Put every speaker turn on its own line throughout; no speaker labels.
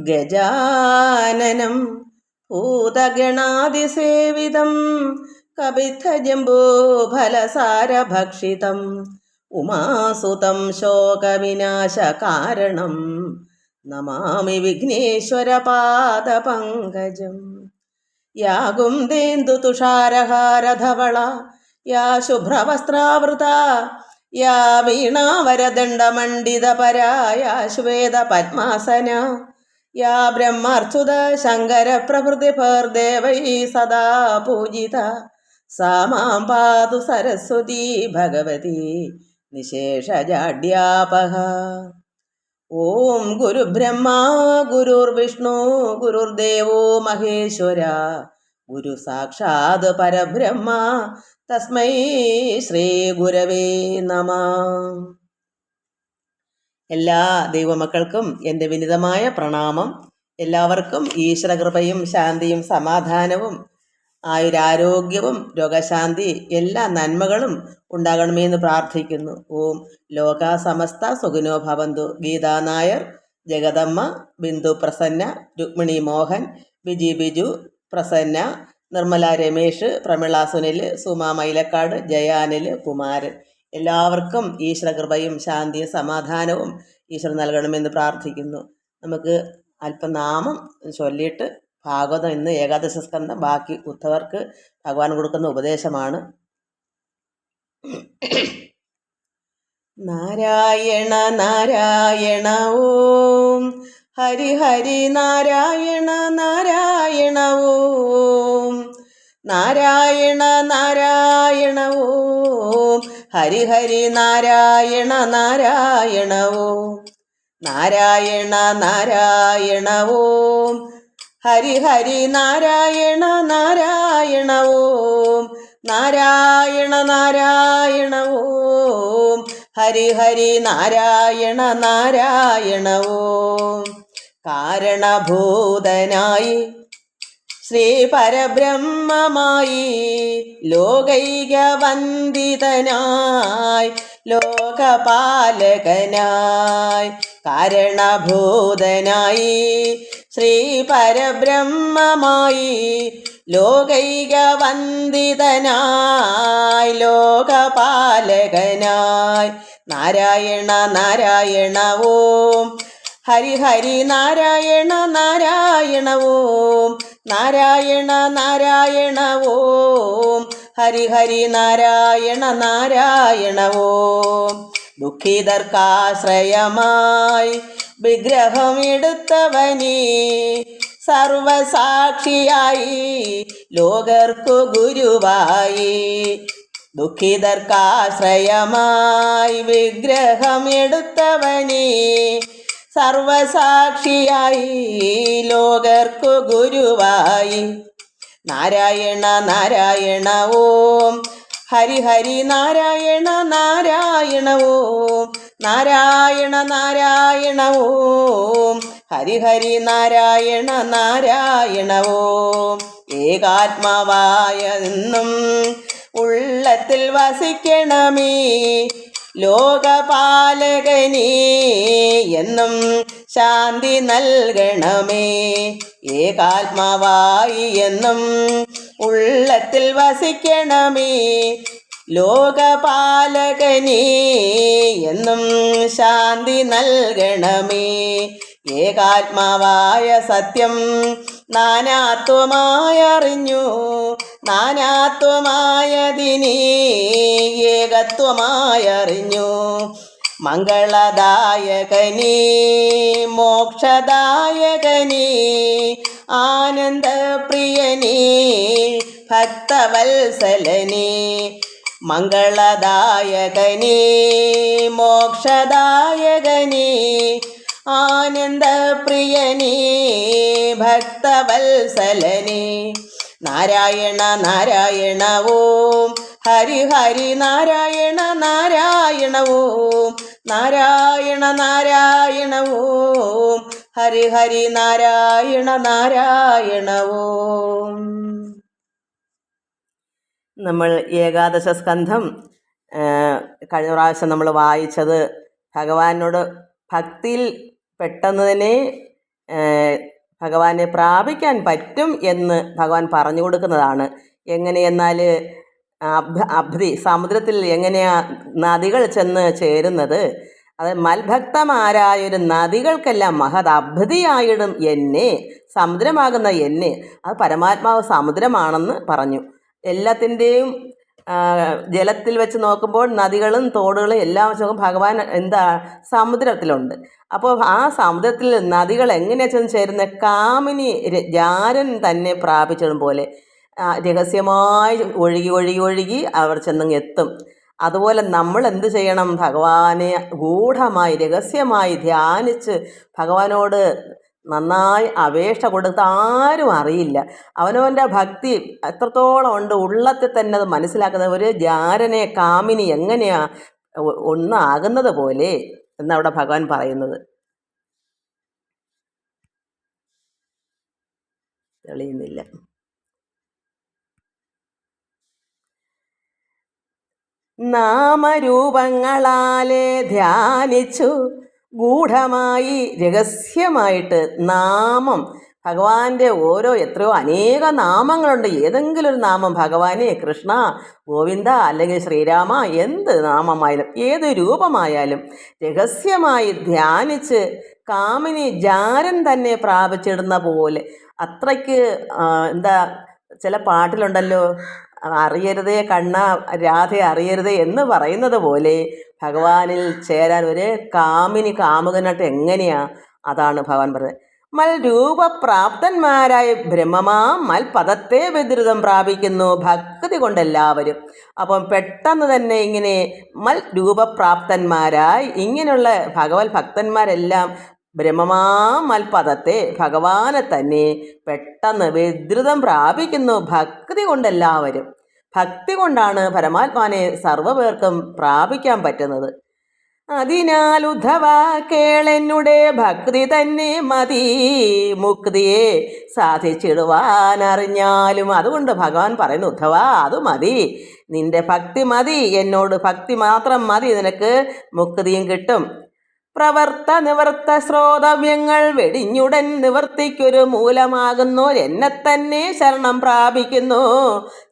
ഗജാനനം ഭൂതഗണാതിസേവിതം കപിത്തജംബൂഫലസാരഭക്ഷിതം ഉമാസുതം ശോകവിനാശകാരണം നമാമി വിഘ്നേശ്വരപാദപങ്കജം. യാ കുന്ദേന്ദുതുഷാരഹാരധവള യാ ശുഭ്രവസ്ത്രാവൃത യാ വീണാവരദണ്ഡമണ്ഡിതപരാ യാ ശ്വേതപദ്മാസന യാ ബ്രഹ്മാർച്ചുത ശങ്കരപ്രഭൃതിഭർദേവൈ സദാ പൂജിത സാ മാം പാതു സരസ്വതി ഭഗവതി നിശേഷജാഡ്യാപഹ. ഓം ഗുരുബ്രഹ്മാ ഗുരുർവിഷ്ണു ഗുരുർദേവോ മഹേശ്വര ഗുരു സാക്ഷാത് പരബ്രഹ്മ തസ്മൈ ശ്രീ ഗുരവേ നമഃ. എല്ലാ ദൈവമക്കൾക്കും എൻ്റെ വിനിതമായ പ്രണാമം. എല്ലാവർക്കും ഈശ്വരകൃപയും ശാന്തിയും സമാധാനവും ആയുരാരോഗ്യവും രോഗശാന്തി എല്ലാ നന്മകളും ഉണ്ടാകണമെന്ന് പ്രാർത്ഥിക്കുന്നു. ഓം ലോകാ സമസ്ത സുഖിനോ ഭവന്തു. ഗീതാ നായർ, ജഗദമ്മ, ബിന്ദു പ്രസന്ന, രുക്മിണി മോഹൻ, ബിജി ബിജു, പ്രസന്ന, നിർമ്മല രമേഷ്, പ്രമിള സുനിൽ, സുമ മൈലക്കാട്, ജയാനിൽ, കുമാരൻ എല്ലാവർക്കും ഈശ്വരകൃപയും ശാന്തിയും സമാധാനവും ഈശ്വരൻ നൽകണമെന്ന് പ്രാർത്ഥിക്കുന്നു. നമുക്ക് അല്പനാമം ചൊല്ലിയിട്ട് ഭാഗവതം ഇന്ന് ഏകാദശ സ്കന്ധം ബാക്കി ഉദ്ധവർക്ക് ഭഗവാൻ കൊടുക്കുന്ന ഉപദേശമാണ്. നാരായണ നാരായണ ഓം ഹരി ഹരി നാരായണ നാരായണ ഓം നാരായണ നാരായണ ഓം ഹരി ഹരി നാരായണ നാരായണ ഓം നാരായണ നാരായണ ഓം ഹരി ഹരി നാരായണ നാരായണ ഓം നാരായണ നാരായണ ഓം ഹരി ഹരി നാരായണ നാരായണ ഓം. കാരണഭൂതനായി ശ്രീ പരബ്രഹ്മമായി ലോകൈകവന്ദിതനായി ലോകപാലകനായി കാരണഭൂതനായി ശ്രീ പരബ്രഹ്മമായി ലോകൈകവന്ദിതനായി ലോകപാലകനായി നാരായണ നാരായണ ഓം ഹരി ഹരി നാരായണ നാരായണ ഓം നാരായണ നാരായണ ഓം ഹരി ഹരി നാരായണ നാരായണ ഓം. ദുഃഖിതർക്കാശ്രയമായി വിഗ്രഹം എടുത്തവനേ സർവസാക്ഷിയായി ലോകർക്കു ഗുരുവായി ദുഃഖിതർക്കാശ്രയമായി വിഗ്രഹം എടുത്തവനേ സർവസാക്ഷിയായി ലോകർക്കു ഗുരുവായി നാരായണ നാരായണ ഓം ഹരി ഹരി നാരായണ നാരായണ ഓം നാരായണ നാരായണ ഓം ഹരി ഹരി നാരായണ നാരായണ ഓം. ഏകാത്മാവായ നിന്നും ഉള്ളത്തിൽ വസിക്കണമേ ലോകപാലകനേ എന്നും ശാന്തി നൽകണമേ. ഏകാത്മാവായി എന്നും ഉള്ളത്തിൽ വസിക്കണമേ ലോകപാലകനേ എന്നും ശാന്തി നൽകണമേ. ഏകാത്മാവായ സത്യം നാനാത്വമായറിഞ്ഞു നാനാത്വമായതിനെ ഏകത്വമായറിഞ്ഞു മംഗളദായകനേ മോക്ഷദായകനേ ആനന്ദപ്രിയനേ ഭക്തവത്സലനേ മംഗളദായകനേ മോക്ഷദായകനേ ആനന്ദപ്രിയനേ ഭക്തവത്സലനേ നാരായണ നാരായണ ഓം ഹരി ഹരി നാരായണ നാരായണ ഓം നാരായണ നാരായണ ഓം ഹരി ഹരി നാരായണ നാരായണ ഓം. നമ്മൾ ഏകാദശ സ്കന്ധം കഴിഞ്ഞ പ്രാവശ്യം നമ്മൾ വായിച്ചത് ഭഗവാനോട് ഭക്തിയിൽ പെട്ടെന്നതിനെ ഭഗവാനെ പ്രാപിക്കാൻ പറ്റും എന്ന് ഭഗവാൻ പറഞ്ഞു കൊടുക്കുന്നതാണ്. എങ്ങനെയെന്നാൽ അബ്ധി സമുദ്രത്തിൽ എങ്ങനെയാ നദികൾ ചെന്ന് ചേരുന്നത്, അത് മൽഭക്തമാരായൊരു നദികൾക്കെല്ലാം മഹത് അബ്ധിയായിടും എന്നെ, സമുദ്രമാകുന്ന എന്നെ. അത് പരമാത്മാവ് സമുദ്രമാണെന്ന് പറഞ്ഞു. എല്ലാത്തിൻ്റെയും ജലത്തിൽ വെച്ച് നോക്കുമ്പോൾ നദികളും തോടുകളും എല്ലാം വെച്ച് നോക്കുമ്പോൾ ഭഗവാൻ എന്താ സമുദ്രത്തിലുണ്ട്. അപ്പോൾ ആ സമുദ്രത്തിൽ നദികൾ എങ്ങനെയാണ് ചെന്ന് ചേരുന്നത്? കാമിനി ജാരൻ തന്നെ പ്രാപിച്ചതും പോലെ രഹസ്യമായി ഒഴുകി ഒഴുകി ഒഴുകി അവർ ചെന്നങ്ങ് എത്തും. അതുപോലെ നമ്മൾ എന്ത് ചെയ്യണം? ഭഗവാനെ ഗൂഢമായി രഹസ്യമായി ധ്യാനിച്ച് ഭഗവാനോട് നന്നായി അപേക്ഷ കൊടുത്ത് ആരും അറിയില്ല. അവനവൻ്റെ ഭക്തി എത്രത്തോളം ഉണ്ട് ഉള്ളത്തിൽ തന്നെ അത് മനസ്സിലാക്കുന്ന ഒരു ജാരനെ കാമിനി എങ്ങനെയാ ഒന്നാകുന്നത് പോലെ എന്നവിടെ ഭഗവാൻ പറയുന്നത്. തെളിയുന്നില്ല. നാമരൂപങ്ങളാലെ ധ്യാനിച്ചു ഗൂഢമായി രഹസ്യമായിട്ട് നാമം ഭഗവാന്റെ എത്രയോ അനേക നാമങ്ങളുണ്ട്. ഏതെങ്കിലും ഒരു നാമം ഭഗവാനെ കൃഷ്ണ, ഗോവിന്ദ അല്ലെങ്കിൽ ശ്രീരാമ, എന്ത് നാമമായാലും ഏത് രൂപമായാലും രഹസ്യമായി ധ്യാനിച്ച് കാമിനി ജാരൻ തന്നെ പ്രാപിച്ചിടുന്ന പോലെ അത്രയ്ക്ക് ചില പാട്ടിലുണ്ടല്ലോ, അറിയരുതേ കണ്ണ രാധ അറിയരുതേ എന്ന് പറയുന്നത് പോലെ ഭഗവാനിൽ ചേരാൻ ഒരു കാമിനി കാമുകനായിട്ട് എങ്ങനെയാ, അതാണ് ഭഗവാൻ പറഞ്ഞത്. മൽ രൂപപ്രാപ്തന്മാരായ ബ്രഹ്മമാം മൽ പദത്തെ വിദ്രുതം പ്രാപിക്കുന്നു ഭക്തി കൊണ്ടെല്ലാവരും. അപ്പം പെട്ടെന്ന് തന്നെ ഇങ്ങനെ മൽ രൂപപ്രാപ്തന്മാരായി ഇങ്ങനെയുള്ള ഭഗവത് ഭക്തന്മാരെല്ലാം ബ്രഹ്മമാം മൽപദത്തെ ഭഗവാനെ തന്നെ പെട്ടെന്ന് വിദ്രുതം പ്രാപിക്കുന്നു ഭക്തി കൊണ്ടെല്ലാവരും. ഭക്തി കൊണ്ടാണ് പരമാത്മാനെ സർവ്വപേർക്കും പ്രാപിക്കാൻ പറ്റുന്നത്. അതിനാൽ ഉദ്ധവ കേളെന്നുടെ ഭക്തി തന്നെ മതി മുക്തിയെ സാധിച്ചിടുവാനറിഞ്ഞാലും. അതുകൊണ്ട് ഭഗവാൻ പറയുന്നു, ഉദ്ധവ അത് മതി, നിന്റെ ഭക്തി മതി, എന്നോട് ഭക്തി മാത്രം മതി, നിനക്ക് മുക്തിയും കിട്ടും. പ്രവർത്ത നിവർത്ത ശ്രോതവ്യങ്ങൾ വെടിഞ്ഞുടൻ നിവർത്തിക്കൊരു മൂലമാകുന്നോർ എന്നെ തന്നെ ശരണം പ്രാപിക്കുന്നു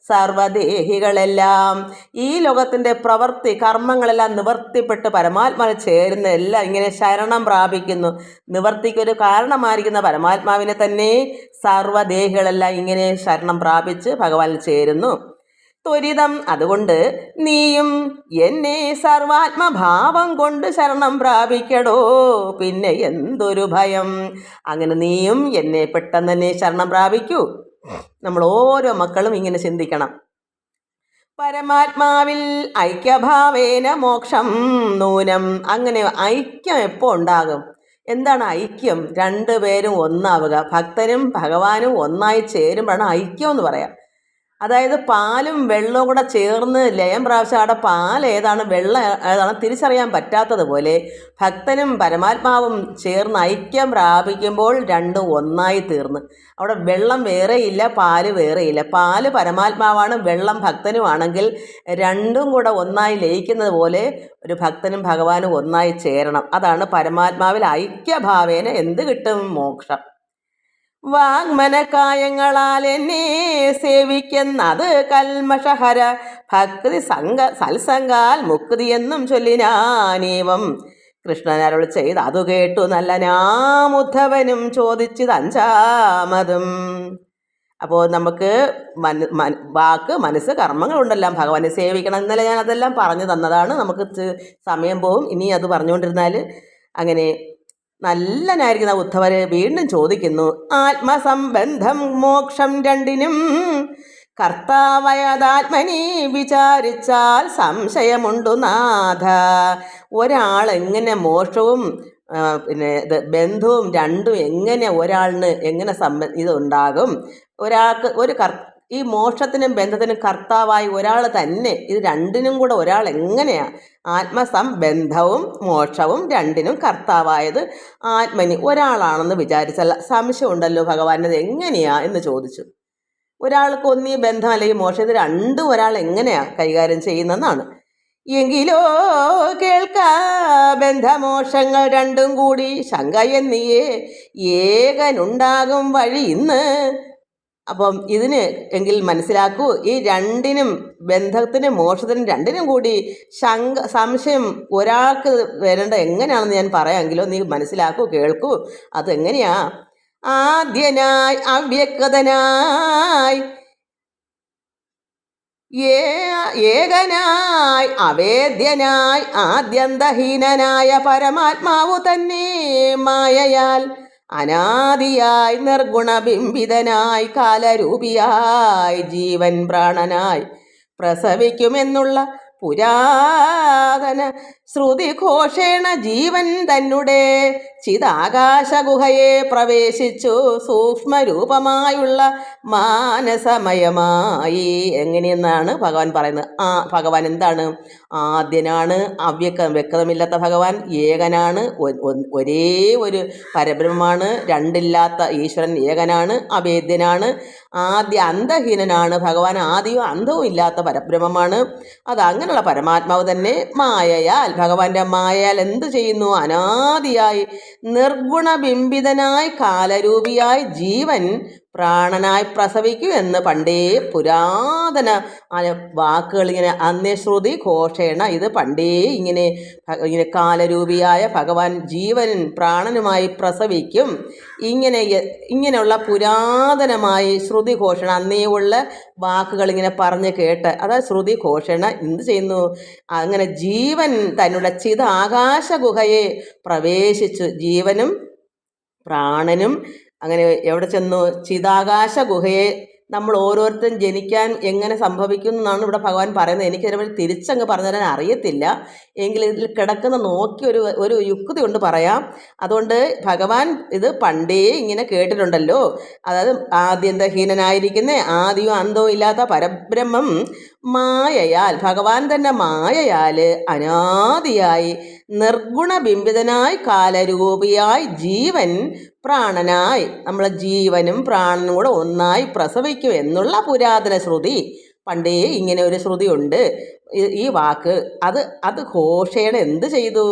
സർവദേഹികളെല്ലാം. ഈ ലോകത്തിൻ്റെ പ്രവൃത്തി കർമ്മങ്ങളെല്ലാം നിവർത്തിപ്പെട്ട് പരമാത്മാവിൽ ചേരുന്ന എല്ലാം ഇങ്ങനെ ശരണം പ്രാപിക്കുന്നു. നിവർത്തിക്കൊരു കാരണമായിരിക്കുന്ന പരമാത്മാവിനെ തന്നെ സർവദേഹികളെല്ലാം ഇങ്ങനെ ശരണം പ്രാപിച്ച് ഭഗവാനിൽ ചേരുന്നു ത്വരിതം. അതുകൊണ്ട് നീയും എന്നെ സർവാത്മഭാവം കൊണ്ട് ശരണം പ്രാപിക്കടോ, പിന്നെ എന്തൊരു ഭയം. അങ്ങനെ നീയും എന്നെ പെട്ടെന്ന് തന്നെ ശരണം പ്രാപിക്കൂ. നമ്മൾ ഓരോ മക്കളും ഇങ്ങനെ ചിന്തിക്കണം. പരമാത്മാവിൽ ഐക്യഭാവേന മോക്ഷം നൂനം. അങ്ങനെ ഐക്യം എപ്പോൾ ഉണ്ടാകും? എന്താണ് ഐക്യം? രണ്ടുപേരും ഒന്നാവുക. ഭക്തനും ഭഗവാനും ഒന്നായി ചേരുമ്പോഴാണ് ഐക്യം എന്ന് പറയാം. അതായത് പാലും വെള്ളവും കൂടെ ചേർന്ന് ലയം പ്രാപിച്ചാൽ അവിടെ പാൽ ഏതാണ് വെള്ളം ഏതാണ് തിരിച്ചറിയാൻ പറ്റാത്തതുപോലെ ഭക്തനും പരമാത്മാവും ചേർന്ന് ഐക്യം പ്രാപിക്കുമ്പോൾ രണ്ടും ഒന്നായി തീർന്ന് അവിടെ വെള്ളം വേറെയില്ല, പാല് വേറെയില്ല. പാല് പരമാത്മാവാണ്, വെള്ളം ഭക്തനുമാണെങ്കിൽ രണ്ടും കൂടെ ഒന്നായി ലയിക്കുന്നത് പോലെ ഒരു ഭക്തനും ഭഗവാനും ഒന്നായി ചേരണം. അതാണ് പരമാത്മാവിൽ ഐക്യഭാവേന എന്ത് കിട്ടും? മോക്ഷം. വാങ്മനക്കായങ്ങളാൽ എന്നെ സേവിക്കുന്നത് കൽമഷഹര ഭക്തി സത്സംഗാൽ മുക്തി എന്നും ചൊല്ലിനാനേവം. കൃഷ്ണൻ അരുൾ ചെയ്ത് അതു കേട്ടു നല്ല നാമുദ്ധവനും ചോദിച്ചത് അഞ്ചാമതും. അപ്പോൾ നമുക്ക് വാക്ക് മനസ്സ് കർമ്മങ്ങളുണ്ടെല്ലാം ഭഗവാനെ സേവിക്കണം. ഇന്നലെ ഞാൻ അതെല്ലാം പറഞ്ഞു തന്നതാണ്. നമുക്ക് സമയം പോവും ഇനി അത് പറഞ്ഞുകൊണ്ടിരുന്നാൽ. അങ്ങനെ നല്ലനായിരിക്കുന്ന ഉദ്ധവർ വീണ്ടും ചോദിക്കുന്നു, ആത്മസംബന്ധം മോക്ഷം രണ്ടിനും കർത്താവയതാത്മനി വിചാരിച്ചാൽ സംശയമുണ്ടു നാഥ. ഒരാൾ എങ്ങനെ മോക്ഷവും പിന്നെ ബന്ധവും രണ്ടും എങ്ങനെ ഒരാളിന് എങ്ങനെ ഇതുണ്ടാകും? ഒരാൾക്ക് ഈ മോക്ഷത്തിനും ബന്ധത്തിനും കർത്താവായി ഒരാൾ തന്നെ. ഇത് രണ്ടിനും കൂടെ ഒരാൾ എങ്ങനെയാണ്? ആത്മസംബന്ധവും മോക്ഷവും രണ്ടിനും കർത്താവായത് ആത്മനി ഒരാളാണെന്ന് വിചാരിച്ചല്ല. സംശയമുണ്ടല്ലോ ഭഗവാനത് എങ്ങനെയാ എന്ന് ചോദിച്ചു. ഒരാൾക്ക് ഒന്നീ ബന്ധം അല്ലെങ്കിൽ മോക്ഷം, ഇത് രണ്ടും ഒരാൾ എങ്ങനെയാണ് കൈകാര്യം ചെയ്യുന്നതെന്നാണ്. എങ്കിലോ കേൾക്കാ ബന്ധമോക്ഷങ്ങൾ രണ്ടും കൂടി ശങ്ക എന്നിയേ ഏകനുണ്ടാകും വഴി ഇന്ന്. അപ്പം ഇതിന് എങ്കിൽ മനസ്സിലാക്കൂ, ഈ രണ്ടിനും, ബന്ധത്തിനും മോക്ഷത്തിനും രണ്ടിനും കൂടി സംശയം ഒരാൾക്ക് വരേണ്ട എങ്ങനെയാണെന്ന് ഞാൻ പറയാമെങ്കിലോ നീ മനസ്സിലാക്കൂ, കേൾക്കൂ. അതെങ്ങനെയാ? ആദ്യനായി അവ്യക്തനായി, ഏകനായി അവേദ്യനായി ആദ്യന്തഹീനനായ പരമാത്മാവു തന്നെ മായയാൽ അനാദിയായി നിർഗുണബിംബിതനായി കാലരൂപിയായി ജീവൻ പ്രാണനായി പ്രസവിക്കുമെന്നുള്ള പുരാതന ശ്രുതിഘോഷേണ ജീവൻ തന്നെ ചിതാകാശഗുഹയെ പ്രവേശിച്ചു സൂക്ഷ്മരൂപമായുള്ള മാനസമയമായി. എങ്ങനെയെന്നാണ് ഭഗവാൻ പറയുന്നത്. ഭഗവാൻ എന്താണ്? ആദ്യനാണ്, വ്യക്തമില്ലാത്ത ഭഗവാൻ. ഏകനാണ്, ഒരേ ഒരു പരബ്രഹ്മമാണ്. രണ്ടില്ലാത്ത ഈശ്വരൻ ഏകനാണ്. അവേദ്യനാണ്, അന്തഹീനനാണ് ഭഗവാൻ. ആദിയും അന്തവും ഇല്ലാത്ത പരബ്രഹ്മമാണ്. അത് അങ്ങനെയുള്ള പരമാത്മാവ് തന്നെ മായയാൽ, ഭഗവാന്റെ മായയാൽ എന്ത് ചെയ്യുന്നു? അനാദിയായി നിർഗുണബിംബിതനായി കാലരൂപിയായി ജീവൻ പ്രാണനായി പ്രസവിക്കൂ എന്ന് പണ്ടേ പുരാതന വാക്കുകൾ ഇങ്ങനെ അന്യശ്രുതി ഘോഷേണ ഇത് പണ്ടേ ഇങ്ങനെ കാലരൂപിയായ ഭഗവാൻ ജീവൻ പ്രാണനുമായി പ്രസവിക്കും. ഇങ്ങനെയുള്ള പുരാതനമായി ശ്രുതി ഘോഷണ അന്നേ ഉള്ള വാക്കുകൾ ഇങ്ങനെ പറഞ്ഞ് കേട്ട്, അതായത് ശ്രുതി ഘോഷണ എന്ത് ചെയ്യുന്നു? അങ്ങനെ ജീവൻ തന്നുടെ ചിതാകാശ ഗുഹയെ പ്രവേശിച്ചു. ജീവനും പ്രാണനും അങ്ങനെ എവിടെ ചെന്നു? ചിതാകാശ ഗുഹയെ. നമ്മൾ ഓരോരുത്തരും ജനിക്കാൻ എങ്ങനെ സംഭവിക്കും എന്നാണ് ഇവിടെ ഭഗവാൻ പറയുന്നത്. എനിക്കതിനെ തിരിച്ചങ്ങ് പറഞ്ഞു തരാൻ അറിയത്തില്ല, എങ്കിൽ ഇതിൽ കിടക്കുന്ന നോക്കി ഒരു യുക്തി കൊണ്ട് പറയാം. അതുകൊണ്ട് ഭഗവാൻ ഇത് പണ്ടേ ഇങ്ങനെ കേട്ടിട്ടുണ്ടല്ലോ. അതായത് ആദ്യന്തഹീനനായിരിക്കുന്ന ആദിയും അന്തവും ഇല്ലാത്ത പരബ്രഹ്മം മായയാൽ, ഭഗവാൻ തന്നെ മായയാൽ അനാദിയായി നിർഗുണബിംബിതനായി കാലരൂപിയായി ജീവൻ പ്രാണനായി, നമ്മളെ ജീവനും പ്രാണനും കൂടെ ഒന്നായി പ്രസവിക്കും എന്നുള്ള പുരാതന ശ്രുതി. പണ്ടേ ഇങ്ങനെ ഒരു ശ്രുതി ഉണ്ട്. ഈ വാക്ക് അത് ഘോഷേണ എന്ത് ചെയ്തു?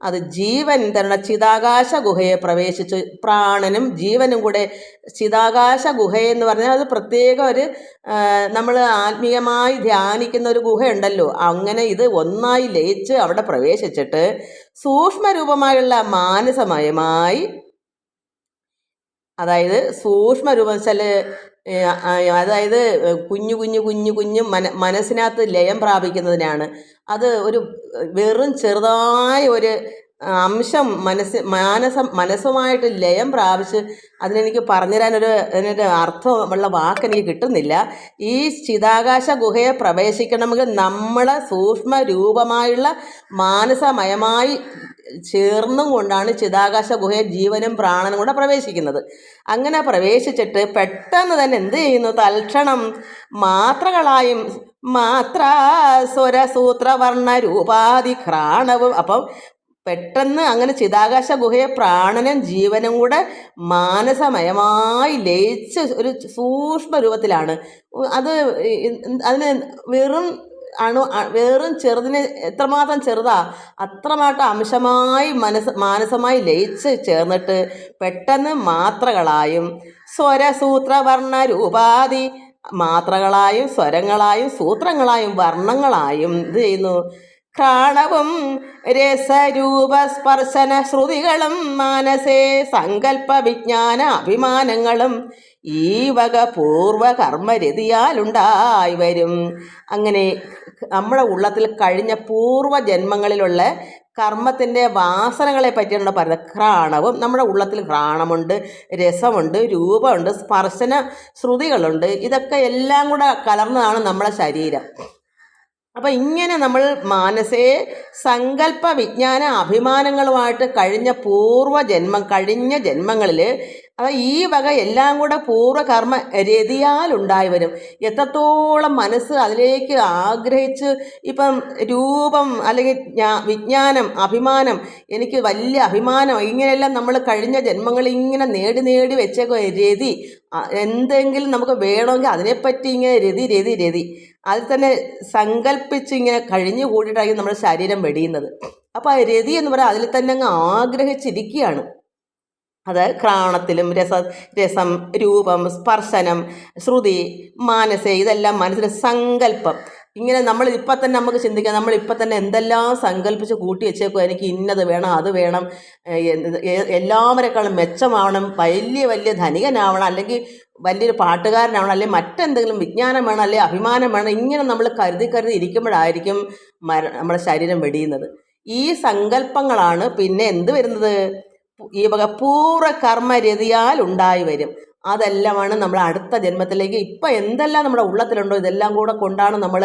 അത് ജീവൻ തന്നെ ചിതാകാശ ഗുഹയെ പ്രവേശിച്ചു. പ്രാണനും ജീവനും കൂടെ ചിതാകാശ ഗുഹയെന്ന് പറഞ്ഞാൽ അത് പ്രത്യേക ഒരു നമ്മൾ ആത്മീയമായി ധ്യാനിക്കുന്ന ഒരു ഗുഹയുണ്ടല്ലോ. അങ്ങനെ ഇത് ഒന്നായി ലയിച്ച് അവിടെ പ്രവേശിച്ചിട്ട് സൂക്ഷ്മരൂപമായുള്ള മാനസമയമായി, അതായത് സൂക്ഷ്മരൂപം വെച്ചാൽ അതായത് കുഞ്ഞു കുഞ്ഞു കുഞ്ഞു കുഞ്ഞു മനസ്സിനകത്ത് ലയം പ്രാപിക്കുന്നതിനാണ്. അത് ഒരു വെറും ചെറുതായ ഒരു അംശം മനസ്സുമായിട്ട് ലയം പ്രാപിച്ച് അതിനെനിക്ക് പറഞ്ഞുതരാനൊരു അതിനൊരു അർത്ഥമുള്ള വാക്കെനിക്ക് കിട്ടുന്നില്ല. ഈ ചിതാകാശ ഗുഹയെ പ്രവേശിക്കണമെങ്കിൽ നമ്മളെ സൂക്ഷ്മ രൂപമായുള്ള മാനസമയമായി ചേർന്നും കൊണ്ടാണ് ചിതാകാശ ഗുഹയെ ജീവനും പ്രാണനും കൂടെ പ്രവേശിക്കുന്നത്. അങ്ങനെ പ്രവേശിച്ചിട്ട് പെട്ടെന്ന് തന്നെ എന്ത് ചെയ്യുന്നു? തൽക്ഷണം മാത്രകളായും സ്വരസൂത്രവർണ്ണ രൂപാതി ഘ്രാണവും. അപ്പം പെട്ടെന്ന് അങ്ങനെ ചിതാകാശ ഗുഹയെ പ്രാണനും ജീവനും കൂടെ മാനസമയമായി ലയിച്ച് ഒരു സൂക്ഷ്മ രൂപത്തിലാണ്. അതിന് വെറും ചെറുതിന് എത്രമാത്രം ചെറുതാ അത്രമാത്രം അംശമായി മാനസമായി ലയിച്ച് ചേർന്നിട്ട് പെട്ടെന്ന് മാത്രകളായും സ്വരസൂത്രവർണ്ണ രൂപാതി, മാത്രകളായും സ്വരങ്ങളായും സൂത്രങ്ങളായും വർണ്ണങ്ങളായും ഇത് ചെയ്യുന്നു. ഘ്രാണവും രസരൂപ സ്പർശന ശ്രുതികളും മാനസേ സങ്കല്പ വിജ്ഞാന അഭിമാനങ്ങളും ഈ വക പൂർവകർമ്മരതിയാലുണ്ടായി വരും. അങ്ങനെ നമ്മുടെ ഉള്ളത്തിൽ കഴിഞ്ഞ പൂർവ്വജന്മങ്ങളിലുള്ള കർമ്മത്തിൻ്റെ വാസനകളെ പറ്റിയാണ് പറയുന്നത്. ഘ്രാണവും, നമ്മുടെ ഉള്ളത്തിൽ ഘ്രാണമുണ്ട്, രസമുണ്ട്, രൂപമുണ്ട്, സ്പർശന ശ്രുതികളുണ്ട്. ഇതൊക്കെ എല്ലാം കൂടെ കലർന്നതാണ് നമ്മുടെ ശരീരം. അപ്പം ഇങ്ങനെ നമ്മൾ മാനസേ സങ്കല്പ വിജ്ഞാന അഭിമാനങ്ങളുമായിട്ട് കഴിഞ്ഞ ജന്മങ്ങളിൽ അത് ഈ വക എല്ലാം കൂടെ പൂർവ്വകർമ്മ രതിയാൽ ഉണ്ടായി വരും. എത്രത്തോളം മനസ്സ് അതിലേക്ക് ആഗ്രഹിച്ച് ഇപ്പം രൂപം അല്ലെങ്കിൽ വിജ്ഞാനം, അഭിമാനം, എനിക്ക് വലിയ അഭിമാനം, ഇങ്ങനെയെല്ലാം നമ്മൾ കഴിഞ്ഞ ജന്മങ്ങളിൽ ഇങ്ങനെ നേടി നേടി വെച്ചേക്കോ രതി. എന്തെങ്കിലും നമുക്ക് വേണമെങ്കിൽ അതിനെപ്പറ്റി ഇങ്ങനെ രതി രതി രതി അതിൽ തന്നെ സങ്കല്പിച്ച് ഇങ്ങനെ കഴിഞ്ഞു കൂടിയിട്ടായിരിക്കും നമ്മുടെ ശരീരം വെടിയുന്നത്. അപ്പോൾ ആ രതി എന്ന് പറയുന്നത് അതിൽ തന്നെ അങ്ങ് ആഗ്രഹിച്ചിരിക്കുകയാണ്. അത് ഘ്രാണത്തിലും രസം, രൂപം, സ്പർശനം, ശ്രുതി, മാനസ, ഇതെല്ലാം മനസ്സിലെ സങ്കല്പം. ഇങ്ങനെ നമ്മൾ ഇപ്പം തന്നെ നമുക്ക് ചിന്തിക്കാം, നമ്മളിപ്പം തന്നെ എന്തെല്ലാം സങ്കല്പിച്ച് കൂട്ടി വെച്ചേക്കും. എനിക്ക് ഇന്നത് വേണം, അത് വേണം, എല്ലാവരെക്കാളും മെച്ചമാവണം, വലിയ വലിയ ധനികനാവണം, അല്ലെങ്കിൽ വലിയൊരു പാട്ടുകാരനാവണം, അല്ലെങ്കിൽ മറ്റെന്തെങ്കിലും വിജ്ഞാനം വേണം, അല്ലെങ്കിൽ അഭിമാനം വേണം. ഇങ്ങനെ നമ്മൾ കരുതി ഇരിക്കുമ്പോഴായിരിക്കും നമ്മുടെ ശരീരം വെടിയുന്നത്. ഈ സങ്കല്പങ്ങളാണ് പിന്നെ എന്ത് വരുന്നത്, ഈ വക പൂർവ്വകർമ്മരതിയാൽ ഉണ്ടായി വരും. അതെല്ലാമാണ് നമ്മൾ അടുത്ത ജന്മത്തിലേക്ക്, ഇപ്പം എന്തെല്ലാം നമ്മുടെ ഉള്ളത്തിലുണ്ടോ ഇതെല്ലാം കൂടെ കൊണ്ടാണ് നമ്മൾ